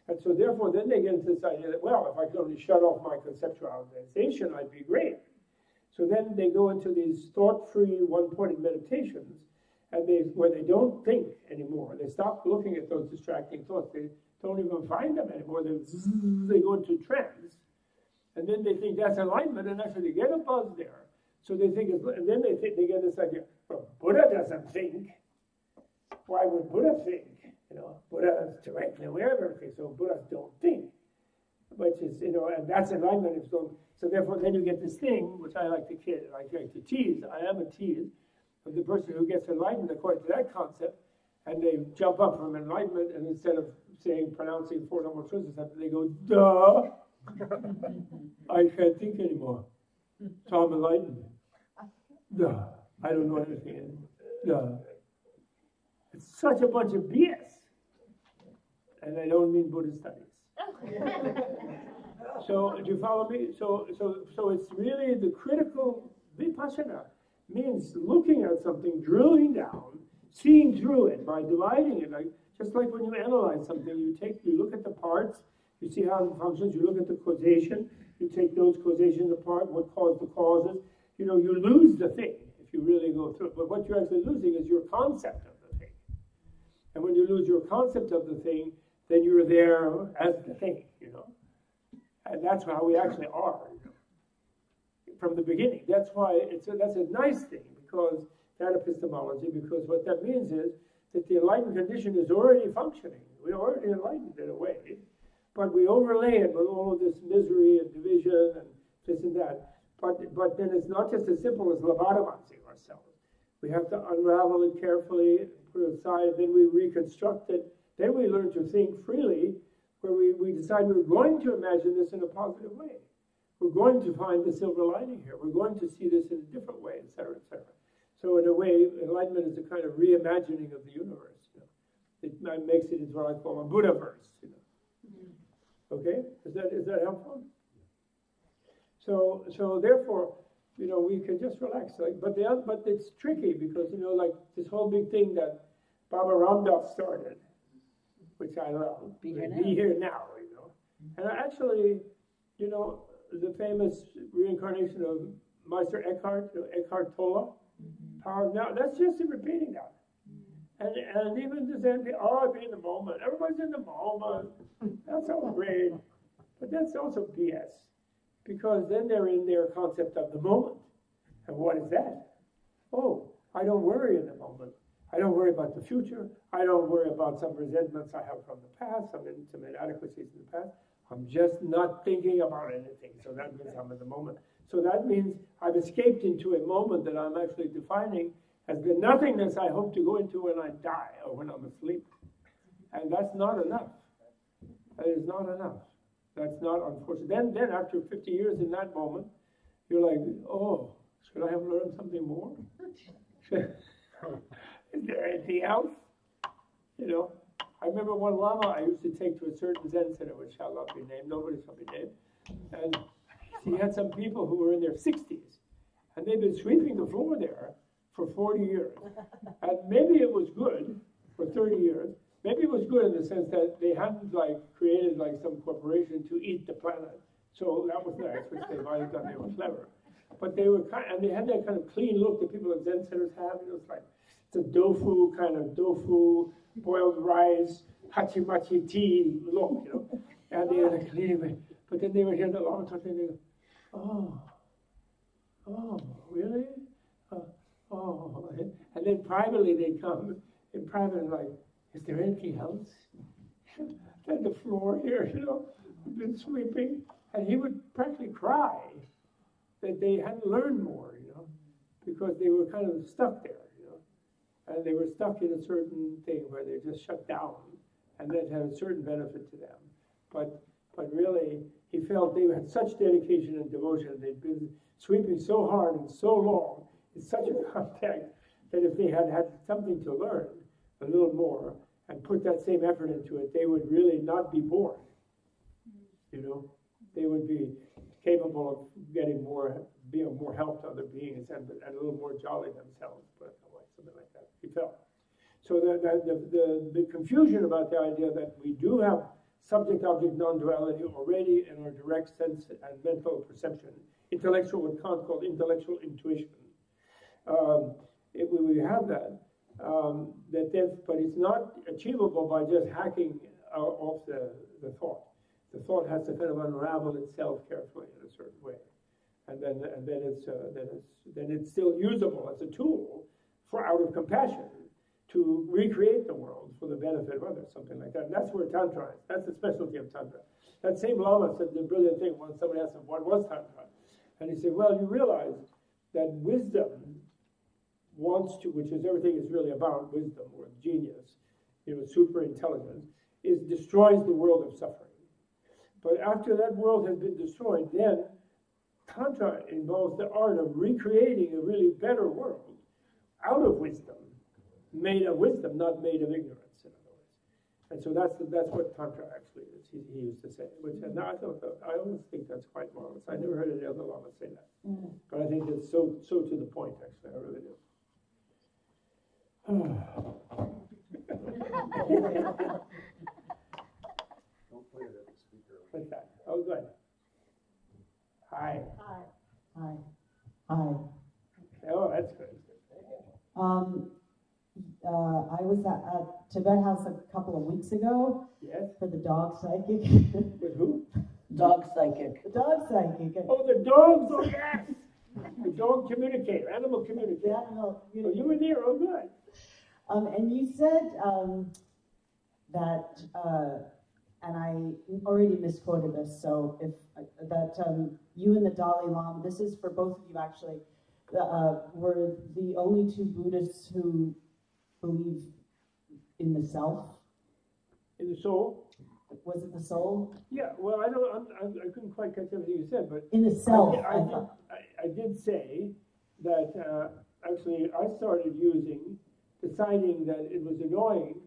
And so therefore then they get into this idea that, well, if I could only shut off my conceptualization, I'd be great. So then they go into these thought-free, one-pointed meditations, and where they don't think anymore. They stop looking at those distracting thoughts. They don't even find them anymore. They go into trance, and then they think that's enlightenment, and actually they get a buzz there. So they think, and then they get this idea. Well, Buddha doesn't think. Why would Buddha think? Buddha is directly aware of everything, so Buddhas don't think. Which is, and that's enlightenment. So therefore, then you get this thing, which I like to tease. I am a tease of the person who gets enlightened according to that concept, and they jump up from enlightenment, and instead of pronouncing Four Noble Truths, they go, duh, I can't think anymore. So I'm enlightened. Duh, I don't know anything. Duh. It's such a bunch of BS. And I don't mean Buddhist studies. So do you follow me? So it's really the critical vipassana means looking at something, drilling down, seeing through it by dividing it. Just like when you analyze something, you look at the parts, you see how it functions, you look at the causation, you take those causations apart, what caused the causes. You lose the thing if you really go through it. But what you're actually losing is your concept of the thing. And when you lose your concept of the thing, then you're there as the thing, And that's how we actually are, from the beginning. That's why that's a nice thing, because that epistemology, because what that means is that the enlightened condition is already functioning. We're already enlightened in a way, but we overlay it with all of this misery and division and this and that. But then it's not just as simple as lobotomizing ourselves. We have to unravel it carefully, put it aside, then we reconstruct it. Then we learn to think freely, where we decide we're going to imagine this in a positive way. We're going to find the silver lining here. We're going to see this in a different way, etc., etc. So in a way, enlightenment is a kind of reimagining of the universe. It makes it into what I call a Buddha-verse. Okay? Is that helpful? So therefore, we can just relax. But it's tricky because this whole big thing that Baba Ramdas started, which I love. Be here now, And actually, the famous reincarnation of Meister Eckhart, Eckhart Tolle, Power of Now, that's just repeating that. And even the Zen, be in the moment. Everybody's in the moment. That's all great. But that's also BS. Because then they're in their concept of the moment. And what is that? Oh, I don't worry in the moment. I don't worry about the future. I don't worry about some resentments I have from the past, some inadequacies in the past. I'm just not thinking about anything. So that means I'm in the moment. So that means I've escaped into a moment that I'm actually defining as the nothingness I hope to go into when I die or when I'm asleep. And that's not enough. That is not enough. That's not unfortunate. Then after 50 years in that moment, you're like, oh, should I have learned something more? Is there anything else? I remember one Lama I used to take to a certain Zen center, which shall not be named, nobody shall be named, and he had some people who were in their 60s, and they'd been sweeping the floor there for 40 years. And maybe it was good for 30 years. Maybe it was good in the sense that they hadn't created some corporation to eat the planet. So that was nice, which they might have done. They were clever. But they were and they had that kind of clean look that people at Zen centers have. You know, it's a tofu, boiled rice, hachimachi tea look, you know. And they had a clean, but then they would hear the Lama talk and they go, oh, really? And then privately they'd come in private and is there anything else? Then the floor here, you know, been sweeping, and he would practically cry that they hadn't learned more, you know, because they were kind of stuck there, you know, and they were stuck in a certain thing where they just shut down, and that had a certain benefit to them. But really, he felt they had such dedication and devotion. They'd been sweeping so hard and so long in such a contact that if they had had something to learn a little more and put that same effort into it, they would really not be bored. You know, they would be capable of getting being more help to other beings and a little more jolly themselves, but something like that. He felt. So the confusion about the idea that we do have subject-object non-duality already in our direct sense and mental perception, intellectual, what Kant called intellectual intuition. We have that, but it's not achievable by just hacking off the thought. The thought has to kind of unravel itself carefully in a certain way, and then it's still usable as a tool for out of compassion to recreate the world for the benefit of others, something like that. And that's where Tantra is. That's the specialty of Tantra. That same Lama said the brilliant thing when somebody asked him, what was Tantra? And he said, well, you realize that wisdom wants to, which is everything is really about wisdom or genius, you know, super intelligence, destroys the world of suffering. But after that world has been destroyed, then Tantra involves the art of recreating a really better world out of wisdom, made of wisdom, not made of ignorance, in other words. And so that's what Tantra actually is, he used to say. And I always think that's quite marvelous. I never heard any other Lama say that. But I think it's so to the point, actually. I really do. Don't play it at the speaker. What's that? Oh, good. Hi. Hi. Oh, that's good. I was at Tibet House a couple of weeks ago. Yes. For the dog psychic. With who? Dog psychic. The dog psychic. Oh, the dogs. Oh, yes. The dog communicator, animal communicator. Animal Oh, you were there. Oh, good. And you said that, and I already misquoted this, so you and the Dalai Lama, this is for both of you actually, were the only two Buddhists who believe in the self. In the soul? Was it the soul? Yeah, well, I couldn't quite catch everything you said, but in the self. I did say that actually I started deciding that it was annoying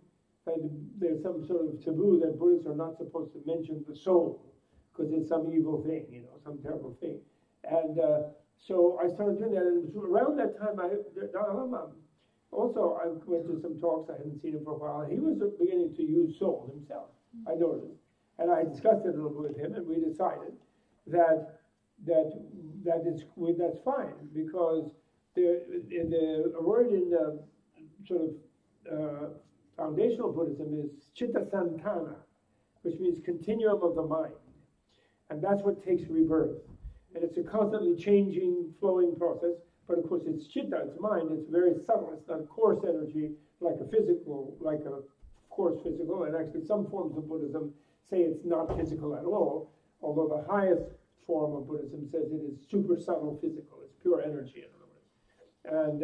that there's some sort of taboo that Buddhists are not supposed to mention the soul because it's some evil thing, you know, some terrible thing. And so I started doing that, and it was around that time also I went to some talks. I hadn't seen him for a while. He was beginning to use soul himself, I noticed. And I discussed it a little bit with him, and we decided that's fine, because the word in sort of foundational Buddhism is chitta santana, which means continuum of the mind. And that's what takes rebirth. And it's a constantly changing, flowing process. But of course, it's chitta, it's mind, it's very subtle. It's not coarse energy like a coarse physical. And actually, some forms of Buddhism say it's not physical at all, although the highest form of Buddhism says it is super subtle physical. It's pure energy, in other words. And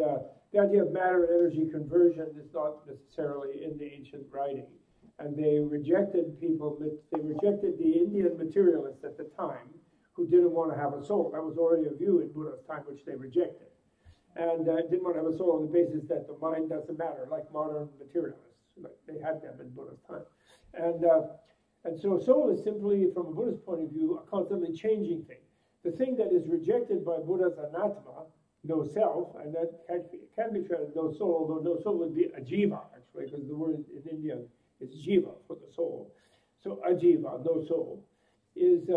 the idea of matter and energy conversion is not necessarily in the ancient writing. And they rejected the Indian materialists at the time who didn't want to have a soul. That was already a view in Buddha's time which they rejected. And didn't want to have a soul on the basis that the mind doesn't matter, like modern materialists. Like they had them in Buddha's time. And so soul is simply, from a Buddhist point of view, a constantly changing thing. The thing that is rejected by Buddha's anatma, no self, and that can be translated no soul, although no soul would be a jiva, actually, because the word in Indian is jiva for the soul. So ajiva, no soul, is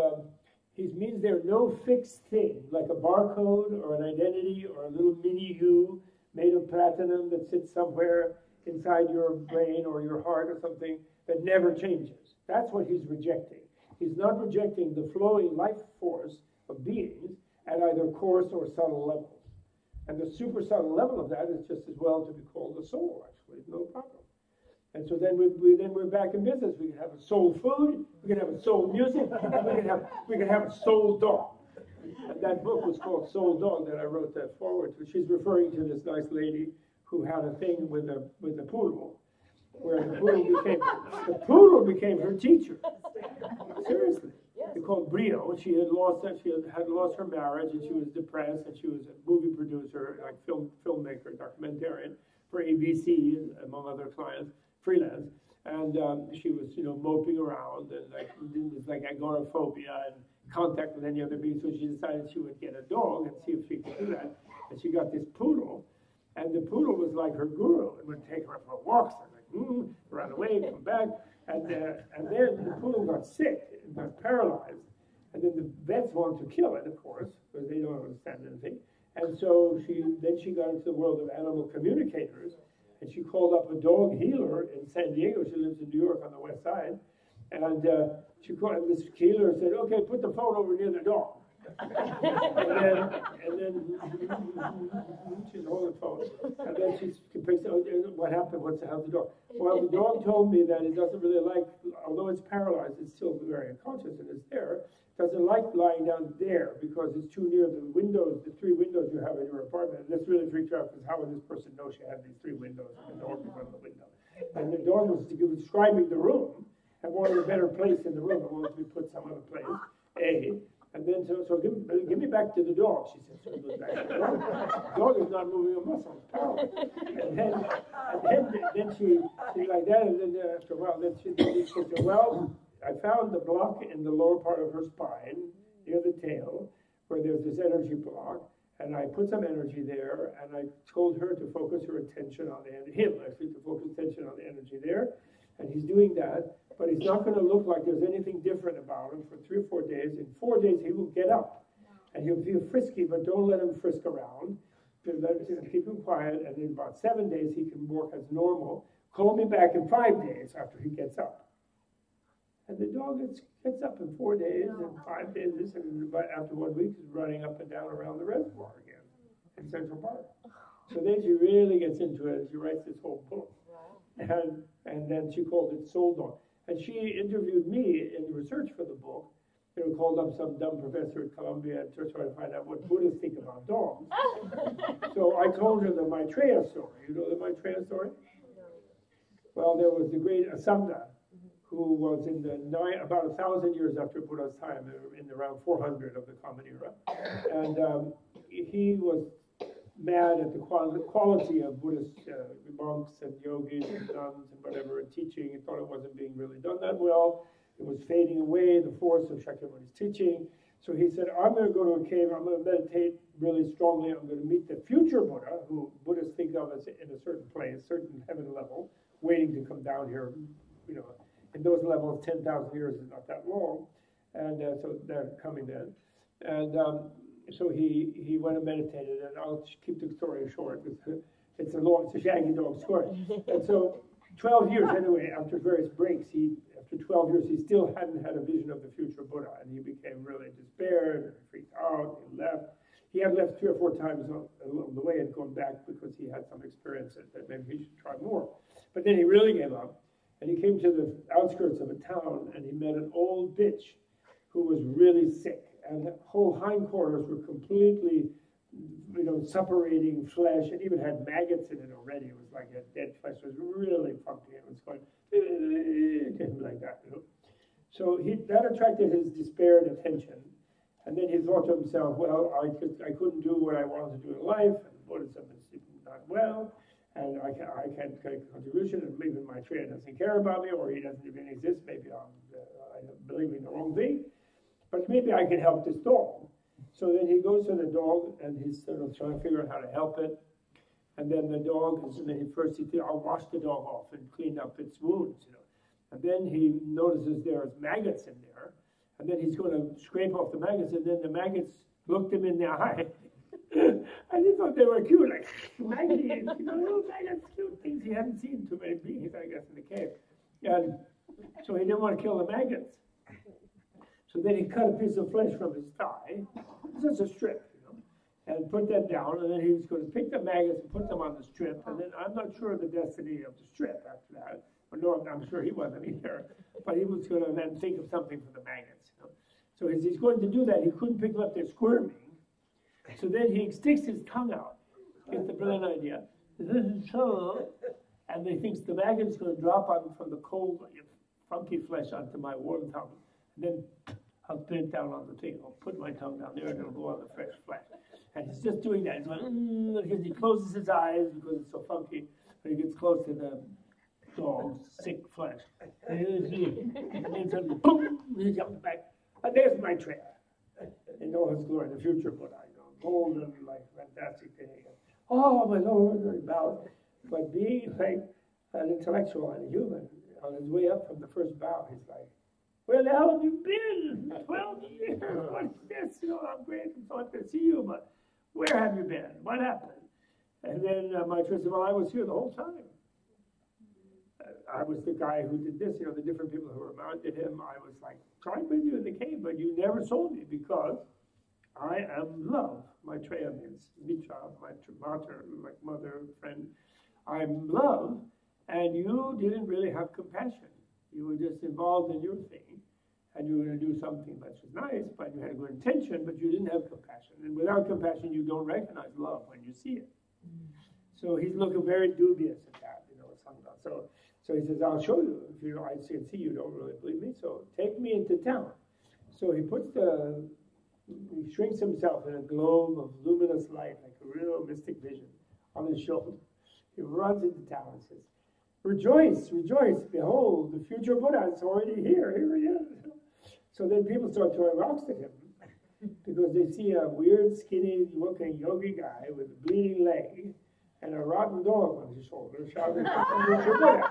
it means there's no fixed thing, like a barcode or an identity or a little mini you made of platinum that sits somewhere inside your brain or your heart or something that never changes. That's what he's rejecting. He's not rejecting the flowing life force of beings at either coarse or subtle levels. And the super subtle level of that is just as well to be called the soul, actually, no problem. And so then we're back in business. We can have a soul food, we can have a soul music, and we can have a soul dog. And that book was called Soul Dog that I wrote that forward to. She's referring to this nice lady who had a thing with a poodle, where the poodle became her teacher. Seriously. They called Brio. She had lost her marriage, and she was depressed, and she was a movie producer, like filmmaker, documentarian for ABC, among other clients, freelance. And she was, moping around, and it was like agoraphobia and contact with any other being. So she decided she would get a dog and see if she could do that. And she got this poodle, and the poodle was like her guru and would take her for walks and run away, come back. And then the poodle got sick and got paralyzed. And then the vets wanted to kill it, of course, because they don't understand anything. And so she got into the world of animal communicators, and she called up a dog healer in San Diego. She lives in New York on the west side. And she called this healer and said, "Okay, put the phone over near the dog." and then she's holding the phone. And then she picks up, "What happened? How's the dog?" Well, the dog told me that it doesn't really like, although it's paralyzed, it's still very unconscious and it's there. Doesn't like lying down there because it's too near the windows, the 3 windows you have in your apartment. And this really freaked her out because how would this person know she had these 3 windows and the dog was on the window? And the dog was describing the room and wanted a better place in the room. I wanted to be put some other place. And then so give me back to the dog, she said. So it goes back to the dog. The dog is not moving a muscle, it's powerful. And then she like that, and then after a while, then she said, "Well, I found the block in the lower part of her spine, near the tail, where there's this energy block, and I put some energy there, and I told her to focus her attention on him to focus attention on the energy there, and he's doing that, but he's not going to look like there's anything different about him for 3 or 4 days. In 4 days, he will get up, and he'll feel frisky, but don't let him frisk around. Keep him quiet, and in about 7 days, he can walk as normal. Call me back in 5 days after he gets up." And the dog gets up in 4 days, and 5 days, and after 1 week, is running up and down around the reservoir again in Central Park. So then she really gets into it, and she writes this whole book. And then she called it Soul Dog. And she interviewed me in the research for the book. Called up some dumb professor at Columbia to try to find out what Buddhists think about dogs. So I told her the Maitreya story. You know the Maitreya story? Well, there was the great Asanga, who was in about 1,000 years after Buddha's time, in around 400 of the Common Era. And he was mad at the quality of Buddhist monks and yogis and nuns and whatever and teaching. He thought it wasn't being really done that well. It was fading away, the force of Shakyamuni's teaching. So he said, "I'm going to go to a cave, I'm going to meditate really strongly, I'm going to meet the future Buddha, who Buddhists think of as in a certain place, certain heaven level, waiting to come down here. In those levels, 10,000 years is not that long. And so they're coming then. And so he went and meditated, and I'll keep the story short. It's a shaggy dog story. And so 12 years anyway, after various breaks, after 12 years, he still hadn't had a vision of the future Buddha, and he became really despaired and freaked out. He left. He had left 3 or 4 times along the way and gone back because he had some experiences that maybe he should try more. But then he really gave up, and he came to the outskirts of a town, and he met an old bitch who was really sick, and the whole hindquarters were completely, separating flesh. It even had maggots in it already. It was like a dead flesh. It was really funky. It was going like that, So that attracted his despair and attention. And then he thought to himself, well, I couldn't do what I wanted to do in life, and Buddhism is not well. and I can't make a contribution, and maybe my trainer doesn't care about me, or he doesn't even exist. Maybe I believe in the wrong thing, but maybe I can help this dog. So then he goes to the dog, and he's sort of trying to figure out how to help it. And then the dog is, and then I'll wash the dog off and clean up its wounds, you know. And then he notices there's maggots in there, and then he's going to scrape off the maggots, and then the maggots looked him in the eye. And he thought they were cute, like maggots, you know, little maggots, cute things. He hadn't seen too many beings, I guess, in the cave. And so he didn't want to kill the maggots. So then he cut a piece of flesh from his thigh, just a strip, you know, and put that down. And then he was going to pick the maggots and put them on the strip. And then I'm not sure of the destiny of the strip after that. Or no, I'm sure he wasn't either. But he was going to then think of something for the maggots. You know? So as he's going to do that, he couldn't pick them up. They're squirming. So then he sticks his tongue out. Gets the brilliant idea. And he thinks the maggot is going to drop on from the cold, funky flesh onto my warm tongue. And then I'll put it down on the thing. I'll put my tongue down there and it'll go on the fresh flesh. And he's just doing that. He's going, because he closes his eyes because it's so funky. When he gets close to the dog's sick flesh. And then suddenly, boom, he jumps back. And there's my trail. In all his glory, the future Buddha, you know, golden, like, fantastic thing. Oh, my Lord, very bow. But being like an intellectual and a human, on his way up from the first bow, he's like, where the hell have you been? 12 years. What is this? You know, I'm great. I'm so happy to see you, but where have you been? What happened? And then my trainer said, well, I was here the whole time. I was the guy who did this, you know, the different people who were mounted him. I was like, trying with you in the cave, but you never sold me because I am love. My Treya means Mitra, my mater, like mother, friend. I'm love, and you didn't really have compassion. You were just involved in your thing, and you were going to do something that was nice, but you had a good intention, but you didn't have compassion. And without compassion, you don't recognize love when you see it. So he's looking very dubious at that, you know, So he says, I'll show you. If you know, I see you don't really believe me, so take me into town. So he shrinks himself in a globe of luminous light, like a real mystic vision, on his shoulder. He runs into town and says, rejoice, rejoice, behold, the future Buddha is already here. Here he is. So then people start throwing rocks at him because they see a weird, skinny-looking yogi guy with a bleeding leg and a rotten dog on his shoulder shouting, future Buddha.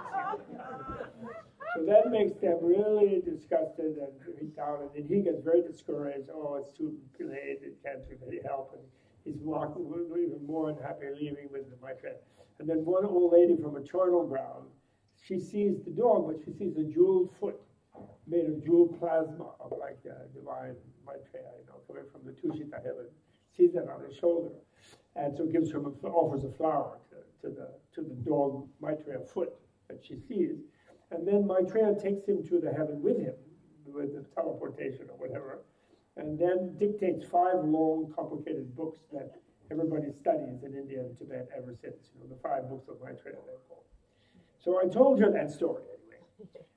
So that makes them really disgusted and freaked out, and then he gets very discouraged. Oh, it's too late, it can't be any help, and he's walking even more unhappy, leaving with my friend. And then one old lady from a charnel ground, she sees the dog, but she sees a jeweled foot made of jeweled plasma of like divine Maitreya, you know, coming from the Tushita heaven. Sees that on his shoulder, and so gives her offers a flower to the dog Maitreya foot that she sees. And then Maitreya takes him to the heaven with him, with the teleportation or whatever, and then dictates 5 long, complicated books that everybody studies in India and Tibet ever since. You know, the 5 books of Maitreya, they're called. So I told her that story anyway,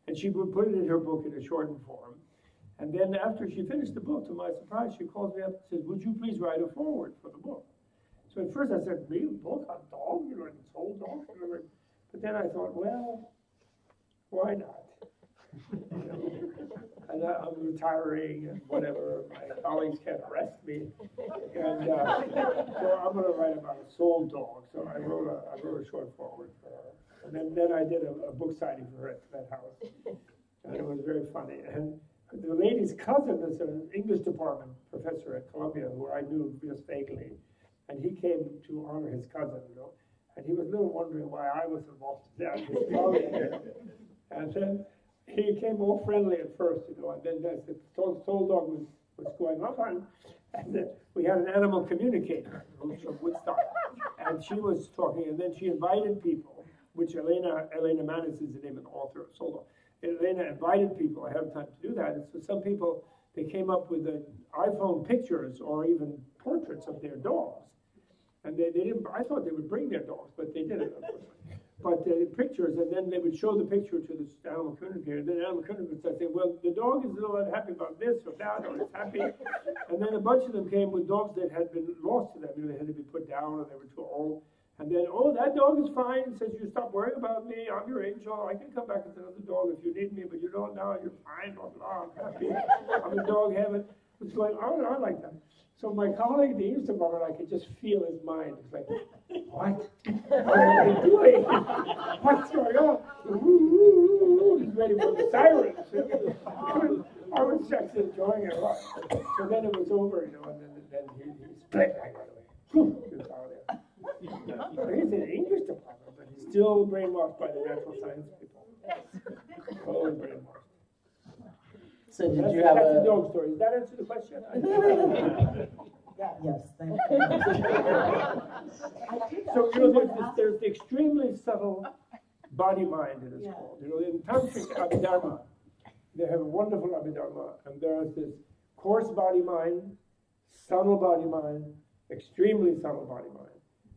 and she would put it in her book in a shortened form. And then after she finished the book, to my surprise, she calls me up and says, would you please write a foreword for the book? So at first I said, me, a book on dogs, you know, it's whole dogs. But then I thought, well, why not? You know, and I'm retiring and whatever, my colleagues can't arrest me. And so I'm going to write about a soul dog. So I wrote a short foreword for her. And then I did a book signing for her at that house. And it was very funny. And the lady's cousin is an English department professor at Columbia who I knew just vaguely. And he came to honor his cousin, you know. And he was a little wondering why I was involved in that. And then he came all friendly at first, you know, and then as the soul dog was going on, and then we had an animal communicator who's from Woodstock, and she was talking, and then she invited people, which Elena Manis is the name of the author of Soul Dog. Elena invited people ahead of time to do that, and so some people, they came up with iPhone pictures or even portraits of their dogs. And they didn't, I thought they would bring their dogs, but they didn't, unfortunately. But pictures, and then they would show the picture to the animal communicator, and then the animal communicator would start saying, well, the dog is a little unhappy about this or that, or it's happy. And then a bunch of them came with dogs that had been lost to them. You know, they had to be put down, or they were too old. And then, oh, that dog is fine. Says, you stop worrying about me. I'm your angel. I can come back as another dog if you need me, but you don't now. You're fine. Blah, blah. I'm happy. I'm in dog heaven. What's going on like that? So my colleague, the Eastern Barber, I could just feel his mind. It's like, what? What are they doing? What's going on? He's ready for the sirens. I was just enjoying it a lot. So then it was over, you know, and then he split right away. He was out there. He's in the English department, but he's still brainwashed by the natural science people. Always brainwashed. So did That's you have the a... dog story. Does that answer the question? Yes, thank you. I did So, actually you know, want to ask- there's the extremely subtle body-mind it is called. You know, in Tantric Abhidharma, they have a wonderful Abhidharma, and there's this coarse body-mind, subtle body-mind, extremely subtle body-mind.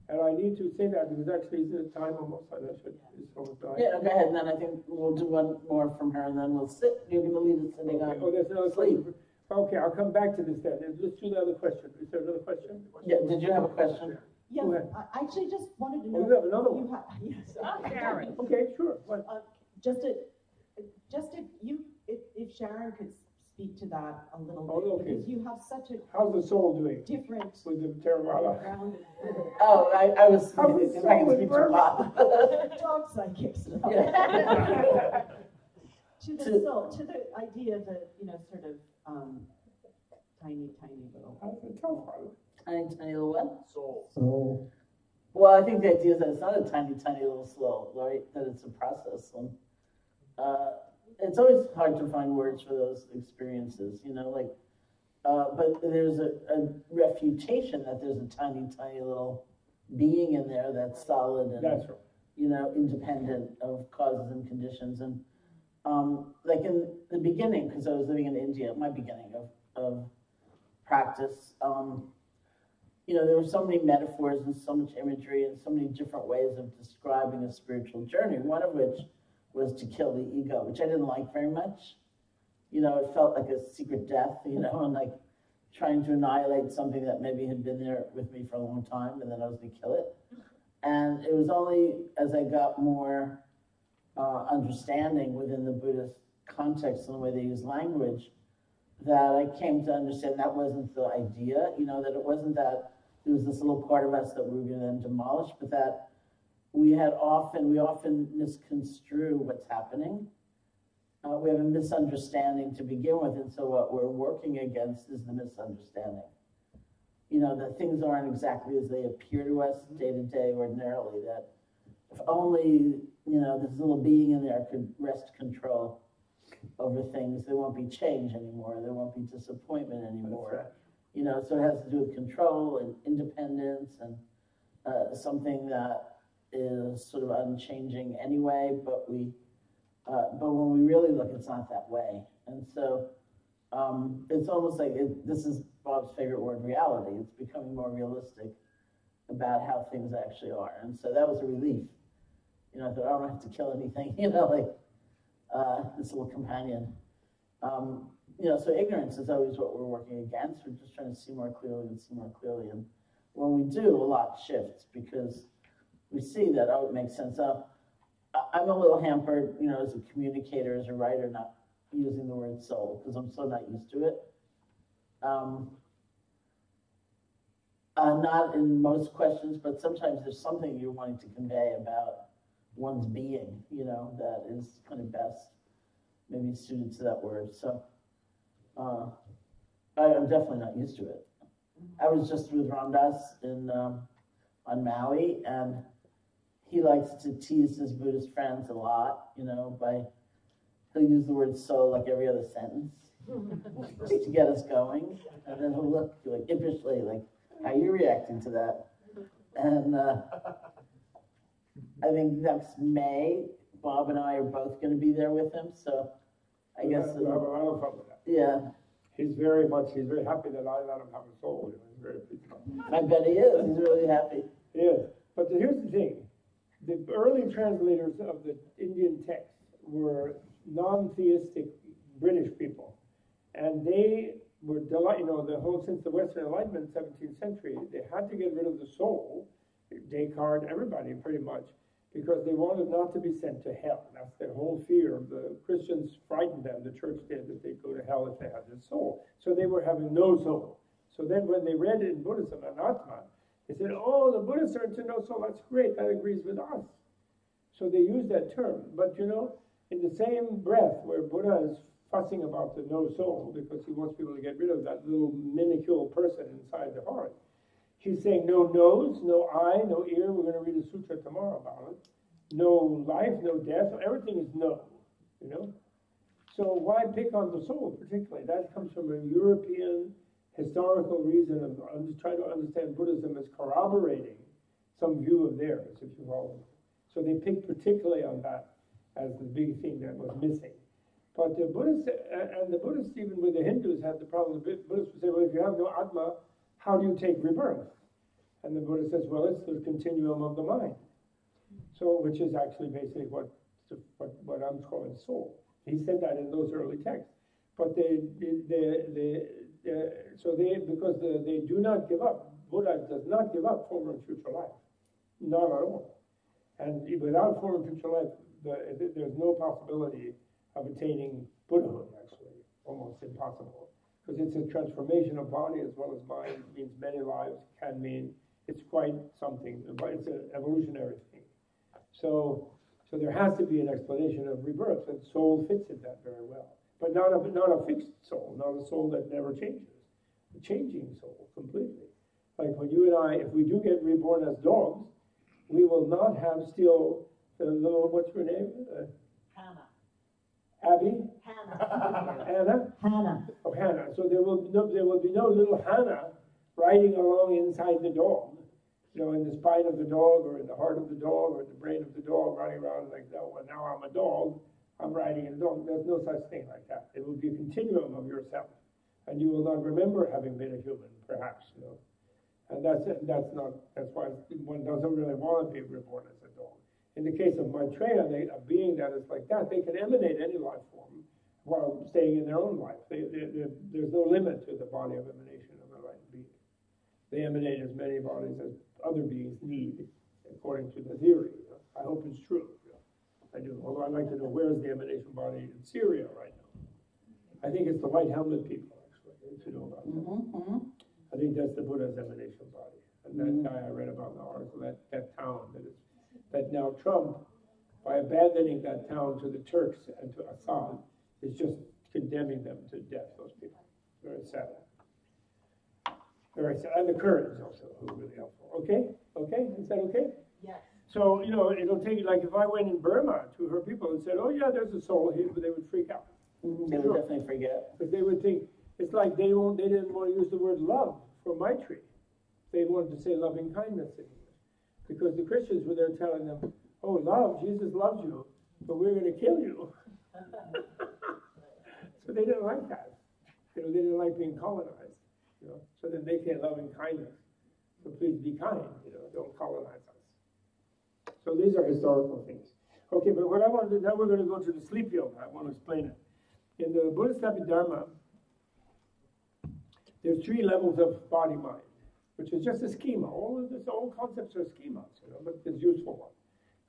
And I need to say that because actually it's the time almost, I should, it's almost dying. Yeah, go ahead, and then I think we'll do one more from her, and then we'll sit. You're going to leave us sitting on Oh, there's another sleep. question. Okay, I'll come back to this then. Let's do the other question. Is there another question? Yeah, did you have a question? Yeah, Go ahead. I actually just wanted to Oh, know. you have another if you one? Yes. Sharon. Okay, sure. What? Just if Sharon could speak to that a little Oh, bit, okay. because you have such a How's the soul doing different with the Theravada? background. Oh, I was How thinking was if I can soul speak to work? Bob. Dog psychics. Yeah. To the soul, to the idea that, you know, sort of tiny little. How's the Theravada? Tiny little what? Soul. Soul. Well, I think the idea is that it's not a tiny little soul, right? That it's a process. And it's always hard to find words for those experiences, you know, like, but there's a refutation that there's a tiny little being in there that's solid and, That's right. you know, independent of causes and conditions. And like in the beginning, because I was living in India, my beginning of practice, you know, there were so many metaphors and so much imagery and so many different ways of describing a spiritual journey, one of which was to kill the ego, which I didn't like very much. You know, it felt like a secret death, you know, and like trying to annihilate something that maybe had been there with me for a long time, and then I was going to kill it. And it was only as I got more understanding within the Buddhist context and the way they use language that I came to understand that wasn't the idea, you know, that it wasn't that there was this little part of us that we were going to then demolish, but that we often misconstrue what's happening. We have a misunderstanding to begin with, and so what we're working against is the misunderstanding. You know, that things aren't exactly as they appear to us day to day ordinarily, that if only, you know, this little being in there could wrest control over things, there won't be change anymore, there won't be disappointment anymore. Right. You know, so it has to do with control and independence and something that is sort of unchanging anyway, but when we really look, it's not that way. And so it's almost like this is Bob's favorite word, reality. It's becoming more realistic about how things actually are. And so that was a relief. You know, that I don't have to kill anything, you know, like this little companion. You know, so ignorance is always what we're working against. We're just trying to see more clearly and see more clearly. And when we do, a lot shifts because we see that, oh, it makes sense. I'm a little hampered, you know, as a communicator, as a writer, not using the word soul because I'm so not used to it. Not in most questions, but sometimes there's something you're wanting to convey about one's being, you know, that is kind of best maybe suited to that word. So I'm definitely not used to it. I was just with Ram Dass on Maui, and he likes to tease his Buddhist friends a lot, you know, he'll use the word soul like every other sentence to get us going, and then he'll look like impishly, like, how are you reacting to that? And I think next May, Bob and I are both going to be there with him, so I guess... We'll have a lot of fun with that. Yeah. He's very happy that I let him have a soul. You know, he's very pleased about it. I bet he is. He's really happy. He is. But here's the thing. The early translators of the Indian text were non-theistic British people. And they were since the Western Enlightenment, 17th century, they had to get rid of the soul Descartes, everybody pretty much, because they wanted not to be sent to hell. That's their whole fear. The Christians frightened them, the church did, that they'd go to hell if they had this soul. So they were having no soul. So then when they read in Buddhism, Anatma, they said, oh, the Buddhists are into no soul. That's great. That agrees with us. So they used that term. But, you know, in the same breath where Buddha is fussing about the no soul because he wants people to get rid of that little minuscule person inside the heart, he's saying no nose, no eye, no ear. We're going to read a sutra tomorrow about it. No life, no death. Everything is no, you know. So why pick on the soul particularly? That comes from a European historical reason of trying to understand Buddhism as corroborating some view of theirs, if you follow. So they picked particularly on that as the big thing that was missing. But the Buddhists, and the Buddhists, even with the Hindus, had the problem. The Buddhists would say, well, if you have no Atma, how do you take rebirth? And the Buddha says, well, it's the continuum of the mind. So, which is actually basically what I'm calling soul. He said that in those early texts. But because they do not give up, Buddha does not give up former and future life. Not at all. And without former and future life, there's no possibility of attaining Buddhahood, actually. Almost impossible. Because it's a transformation of body as well as mind. It means many lives, can mean it's quite something. It's an evolutionary thing. So there has to be an explanation of rebirth, and soul fits in that very well. But not a fixed soul, not a soul that never changes. A changing soul, completely. Like when you and I, if we do get reborn as dogs, we will not have still the little, what's your name? Hannah. Abby? Hannah. Anna? Hannah. Oh, Hannah. So there will be no little Hannah riding along inside the dog, you know, in the spine of the dog or in the heart of the dog or in the brain of the dog, running around like, no, well, now I'm a dog, I'm riding in a dog. There's no such thing like that. It will be a continuum of yourself. And you will not remember having been a human, perhaps, you know. And that's why one doesn't really want to be reborn as a dog. In the case of Maitreya, a being that is like that, they can emanate any life form while staying in their own life. There's no limit to the body of emanation of a right being. They emanate as many bodies as other beings need, according to the theory. I hope it's true. I do. Although I'd like to know where's the emanation body in Syria right now. I think it's the white helmet people, actually, if you know about that. Mm-hmm. I think that's the Buddha's emanation body. And that guy I read about in the article, that town, that now Trump, by abandoning that town to the Turks and to Assad, is just condemning them to death, those people. Very sad. Very sad. And the Kurds also, who are really helpful. Okay? Okay? Is that okay? Yes. So, you know, it'll take, like if I went in Burma to her people and said, oh yeah, there's a soul here, but they would freak out. Mm-hmm. They would definitely forget. Because they would think, it's like they didn't want to use the word love for Maitri. They wanted to say loving kindness in English. Because the Christians were there telling them, oh, love, Jesus loves you, but we're going to kill you. So they didn't like that. You know, they didn't like being colonized. You know, so then they say loving kindness. So please be kind, you know, don't colonize us. So these are historical things. Okay, but what I want to do, now we're going to go to the sleep yoga. I want to explain it. In the Buddhist Abhidharma, there's 3 levels of body-mind, which is just a schema. All concepts are schemas, you know, but it's a useful one.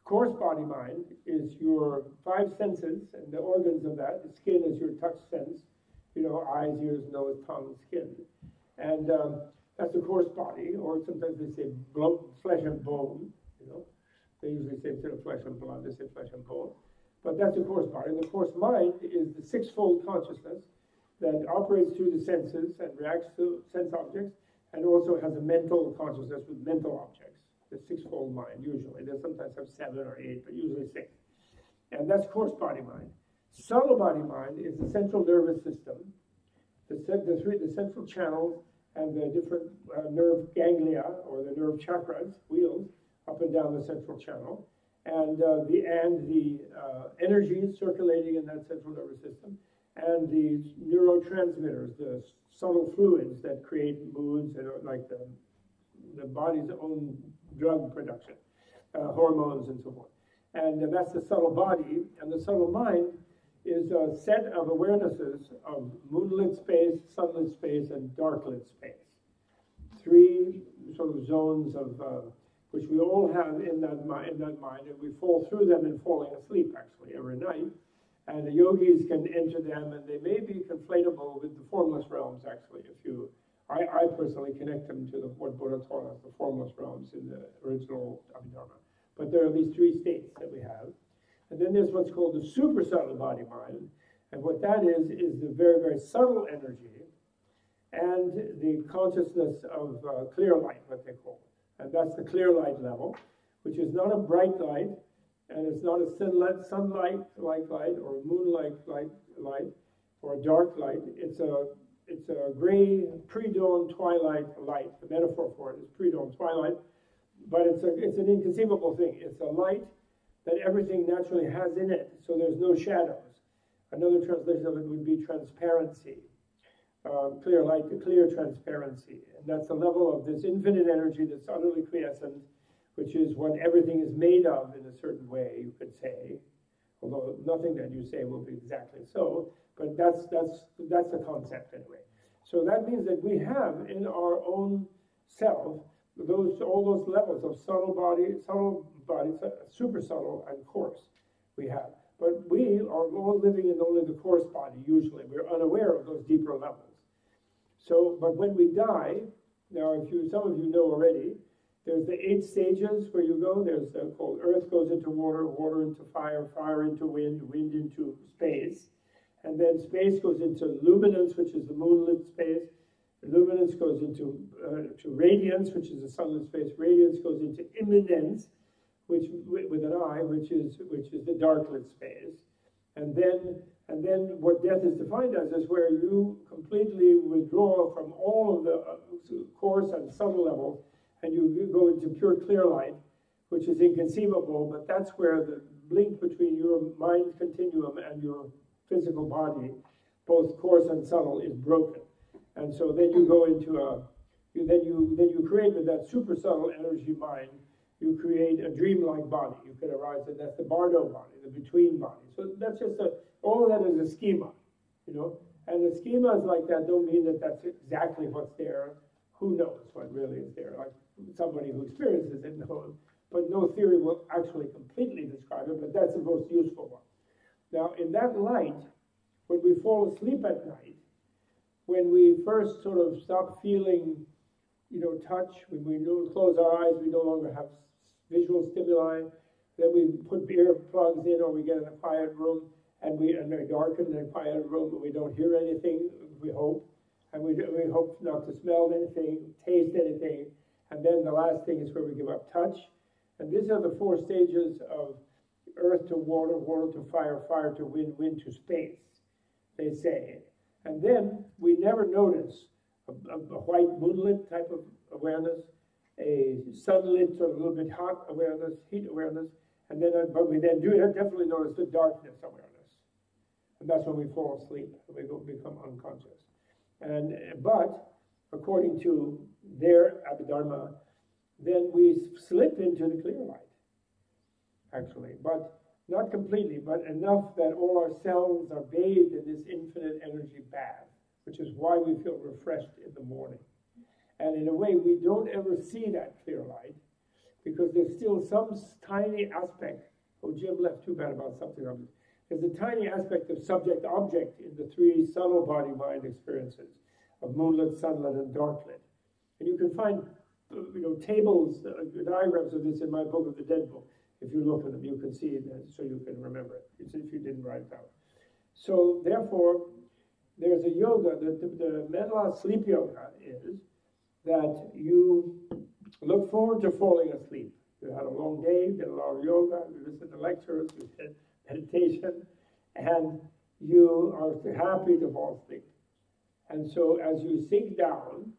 Coarse body-mind is your 5 senses and the organs of that. The skin is your touch sense, you know, eyes, ears, nose, tongue, skin. And that's the coarse body, or sometimes they say flesh and bone, you know. They usually say instead of flesh and blood, they say flesh and bone. But that's the coarse body. And the coarse mind is the 6-fold consciousness that operates through the senses and reacts to sense objects, and also has a mental consciousness with mental objects. The 6-fold mind, usually. They sometimes have 7 or 8, but usually 6. And that's coarse body mind. Subtle body mind is the central nervous system, the central channels, and the different nerve ganglia, or the nerve chakras, wheels, up and down the central channel, and the energies circulating in that central nervous system, and the neurotransmitters, the subtle fluids that create moods and like the body's own drug production, hormones and so forth. And that's the subtle body, and the subtle mind is a set of awarenesses of moonlit space, sunlit space, and darklit space. 3 sort of zones of which we all have in that mind, and we fall through them in falling asleep, actually, every night. And the yogis can enter them, and they may be conflatable with the formless realms, actually. I personally connect them to what Buddha taught us, the formless realms in the original Abhidharma. But there are these three states that we have. And then there's what's called the super subtle body-mind. And what that is the very, very subtle energy and the consciousness of clear light, what they call it. And that's the clear light level, which is not a bright light, and it's not a sunlight-like light or a moonlight light or a dark light. It's a gray pre-dawn twilight light. The metaphor for it is pre-dawn twilight, but it's an inconceivable thing. It's a light that everything naturally has in it, so there's no shadows. Another translation of it would be transparency. Clear light, the clear transparency. And that's the level of this infinite energy that's utterly quiescent, which is what everything is made of in a certain way, you could say. Although nothing that you say will be exactly so, but that's the concept anyway. So that means that we have in our own self all those levels of subtle body, super subtle, and coarse we have. But we are all living in only the coarse body, usually. We're unaware of those deeper levels. So, but when we die, now some of you know already, there's the 8 stages where you go. There's called earth goes into water, water into fire, fire into wind, wind into space. And then space goes into luminance, which is the moonlit space. Luminance goes into to radiance, which is the sunlit space. Radiance goes into immanence, which with an I, which is the darklit space. And then what death is defined as is where you completely withdraw from all of the coarse and subtle levels, and you go into pure clear light, which is inconceivable, but that's where the link between your mind continuum and your physical body, both coarse and subtle, is broken. And so then you go into then you create with that super subtle energy mind, you create a dreamlike body. You could arise, and that's the bardo body, the between body. So that's just all of that is a schema, you know. And the schemas like that don't mean that that's exactly what's there. Who knows what really is there? Like somebody who experiences it knows, but no theory will actually completely describe it. But that's the most useful one. Now, in that light, when we fall asleep at night, when we first sort of stop feeling, you know, touch, when we close our eyes, we no longer have visual stimuli. Then we put earplugs in, or we get in a quiet room, and they're darkened in a quiet room, and we don't hear anything. We hope, and we hope not to smell anything, taste anything. And then the last thing is where we give up touch. And these are the 4 stages of earth to water, water to fire, fire to wind, wind to space, they say. And then we never notice a white moonlit type of awareness, a sunlit or a little bit hot awareness, heat awareness, and then but we then do definitely notice the darkness awareness, and that's when we fall asleep and we become unconscious. But according to their Abhidharma, then we slip into the clear light, actually, but not completely, but enough that all our cells are bathed in this infinite energy bath, which is why we feel refreshed in the morning. And in a way, we don't ever see that clear light because there's still some tiny aspect. Oh, Jim left, too bad about something. There's a tiny aspect of subject-object in the 3 subtle body-mind experiences of moonlit, sunlit, and darklit. And you can find, tables, diagrams of this in my book of the Dead Book. If you look at them, you can see it, so you can remember it. It's if you didn't write it down. So therefore, there's a yoga. The Mandala sleep yoga is that you look forward to falling asleep. You had a long day, did a lot of yoga, you listened to lectures, you did meditation, and you are happy to fall asleep. And so as you sink down,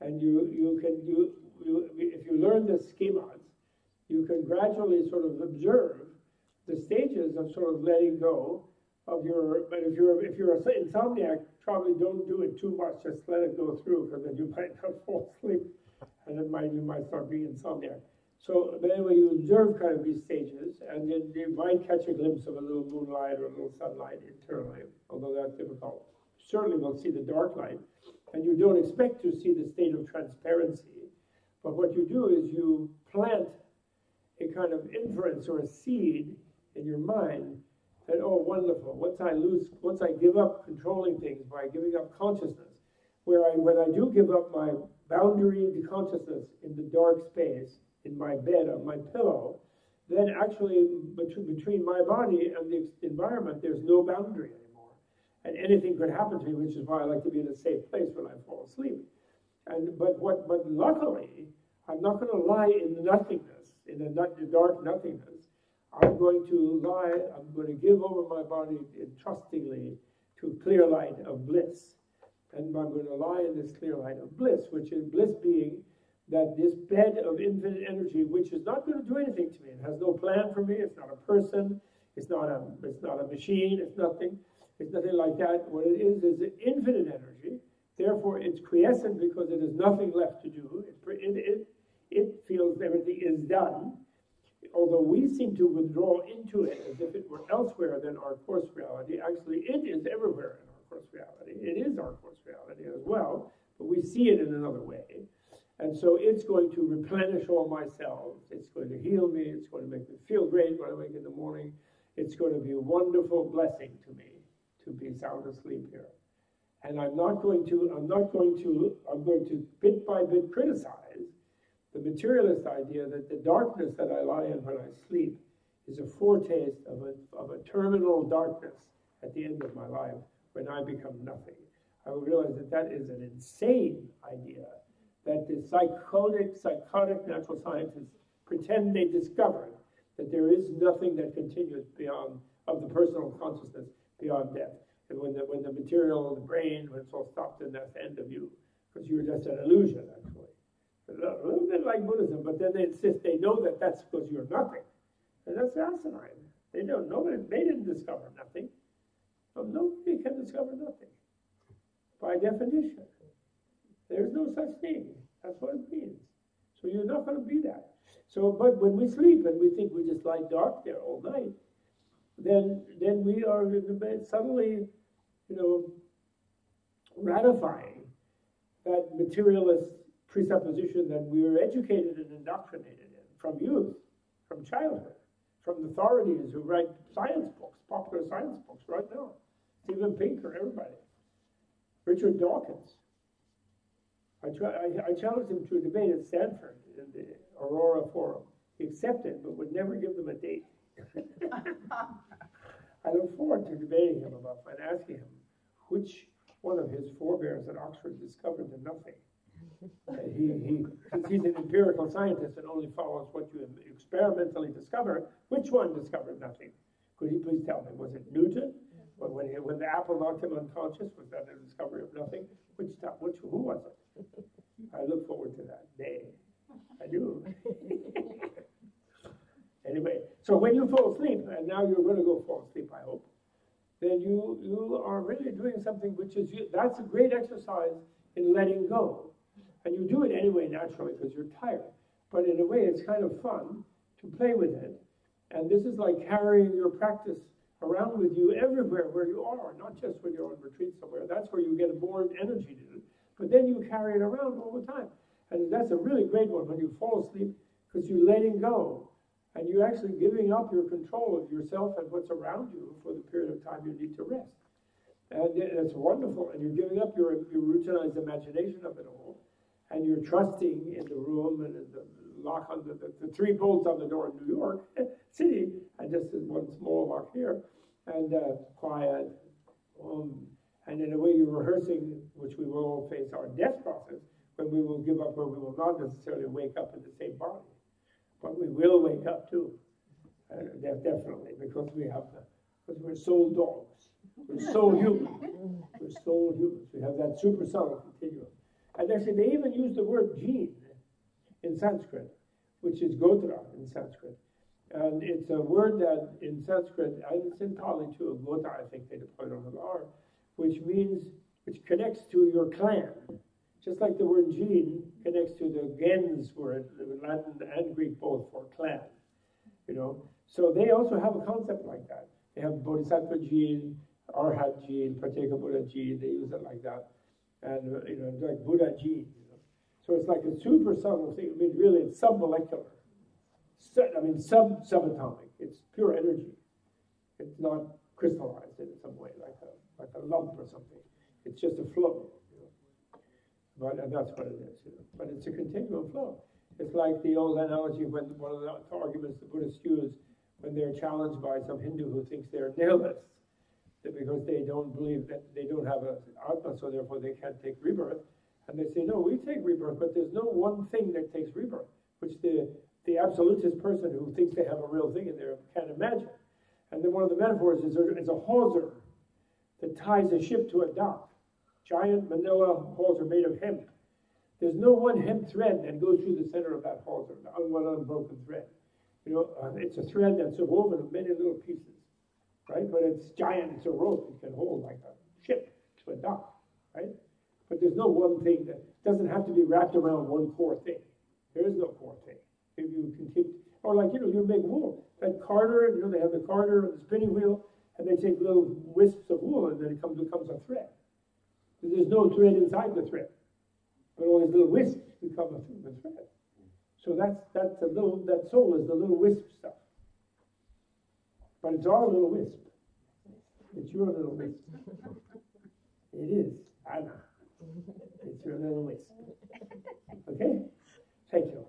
and if you learn the schemas, you can gradually sort of observe the stages of sort of letting go of your. But if you're an insomniac, probably don't do it too much. Just let it go through, because then you might not fall asleep, and then you might start being insomniac. So, but anyway, you observe kind of these stages, and then you might catch a glimpse of a little moonlight or a little sunlight internally, although that's difficult. Certainly, we'll see the dark light, and you don't expect to see the state of transparency. But what you do is you plant a kind of inference or a seed in your mind that, oh, wonderful, once I give up controlling things by giving up consciousness, when I do give up my boundary to consciousness in the dark space, in my bed, on my pillow, then actually between my body and the environment, there's no boundary anymore. And anything could happen to me, which is why I like to be in a safe place when I fall asleep. But luckily, I'm not going to lie in the nothingness, in the dark nothingness. I'm going to give over my body trustingly to clear light of bliss. And I'm going to lie in this clear light of bliss, which is bliss being that this bed of infinite energy, which is not going to do anything to me. It has no plan for me. It's not a person. It's not a machine. It's nothing like that. What it is infinite energy. Therefore, it's quiescent because it has nothing left to do. It feels everything is done. Although we seem to withdraw into it as if it were elsewhere than our course reality, actually it is everywhere in our course reality. It is our course reality as well, but we see it in another way. And so it's going to replenish all my cells. It's going to heal me. It's going to make me feel great when I wake in the morning. It's going to be a wonderful blessing to me to be sound asleep here. And I'm going to bit by bit criticize the materialist idea that the darkness that I lie in when I sleep is a foretaste of a terminal darkness at the end of my life when I become nothing. I will realize that is an insane idea that the psychotic natural scientists pretend they discovered, that there is nothing that continues beyond of the personal consciousness beyond death. And when the material, the brain, when it's all stopped, then that's the end of you, because you're just an illusion, actually. A little bit like Buddhism, but then they insist they know that that's because you're nothing. And that's asinine. They didn't discover nothing. So nobody can discover nothing. By definition. There's no such thing. That's what it means. So you're not going to be that. So, but when we sleep and we think we just lie dark there all night, then we are in the bed suddenly, ratifying that materialist presupposition that we were educated and indoctrinated in from youth, from childhood, from the authorities who write science books, popular science books right now. Steven Pinker, everybody. Richard Dawkins. I challenged him to a debate at Stanford in the Aurora Forum. He accepted, but would never give them a date. I look forward to debating him about and asking him which one of his forebears at Oxford discovered the nothing. Since he's an empirical scientist and only follows what you experimentally discover, which one discovered nothing? Could he please tell me? Was it Newton? When the apple knocked him unconscious, was that a discovery of nothing? Who was it? I look forward to that day. I do. Anyway, so when you fall asleep, and now you're going to go fall asleep, I hope, then you are really doing something that's a great exercise in letting go. And you do it anyway naturally because you're tired. But in a way, it's kind of fun to play with it. And this is like carrying your practice around with you everywhere where you are, not just when you're on retreat somewhere. That's where you get more energy to do. But then you carry it around all the time. And that's a really great one when you fall asleep because you're letting go. And you're actually giving up your control of yourself and what's around you for the period of time you need to rest. And it's wonderful. And you're giving up your routinized imagination of it all. And you're trusting in the room and in the lock on the 3 bolts on the door in New York City, and just one small lock here, and quiet. And in a way, you're rehearsing, which we will all face our death process, when we will give up, where we will not necessarily wake up in the same body, but we will wake up too, definitely, because we're soul dogs, we're soul human, we're soul humans. We have that super subtle continuum. And actually, they even use the word gene in Sanskrit, which is gotra in Sanskrit. And it's a word that in Sanskrit, and it's in Pali too, gota, I think they deployed on the R, which connects to your clan. Just like the word gene connects to the gens word, Latin and Greek both, for clan. So they also have a concept like that. They have Bodhisattva gene, Arhat gene, Pratyeka Buddha gene, they use it like that. And, like Buddha gene. So it's like a super subtle thing. I mean, really, it's submolecular. subatomic. It's pure energy. It's not crystallized in some way, like a lump or something. It's just a flow. And that's what it is. But it's a continuum flow. It's like the old analogy when one of the arguments the Buddhists use when they're challenged by some Hindu who thinks they're nihilists, that because they don't believe that they don't have an atma, so therefore they can't take rebirth. And they say, no, we take rebirth, but there's no one thing that takes rebirth, which the absolutist person who thinks they have a real thing in there can't imagine. And then one of the metaphors is a hawser that ties a ship to a dock. Giant manila hawser made of hemp. There's no one hemp thread that goes through the center of that hawser, one unbroken thread. It's a thread that's woven of many little pieces, right? But it's giant, it's a rope it can hold like a ship to a dock, right? But there's no one thing that doesn't have to be wrapped around one core thing. There is no core thing. If you can keep, or like, you make wool. That carder, they have the carder and the spinning wheel, and they take little wisps of wool, and then it becomes a thread. There's no thread inside the thread, but all these little wisps become a thread. So that soul is the little wisp stuff. But it's our little wisp. It's your little wisp. It is, Anna. It's your little wisp. Okay? Thank you.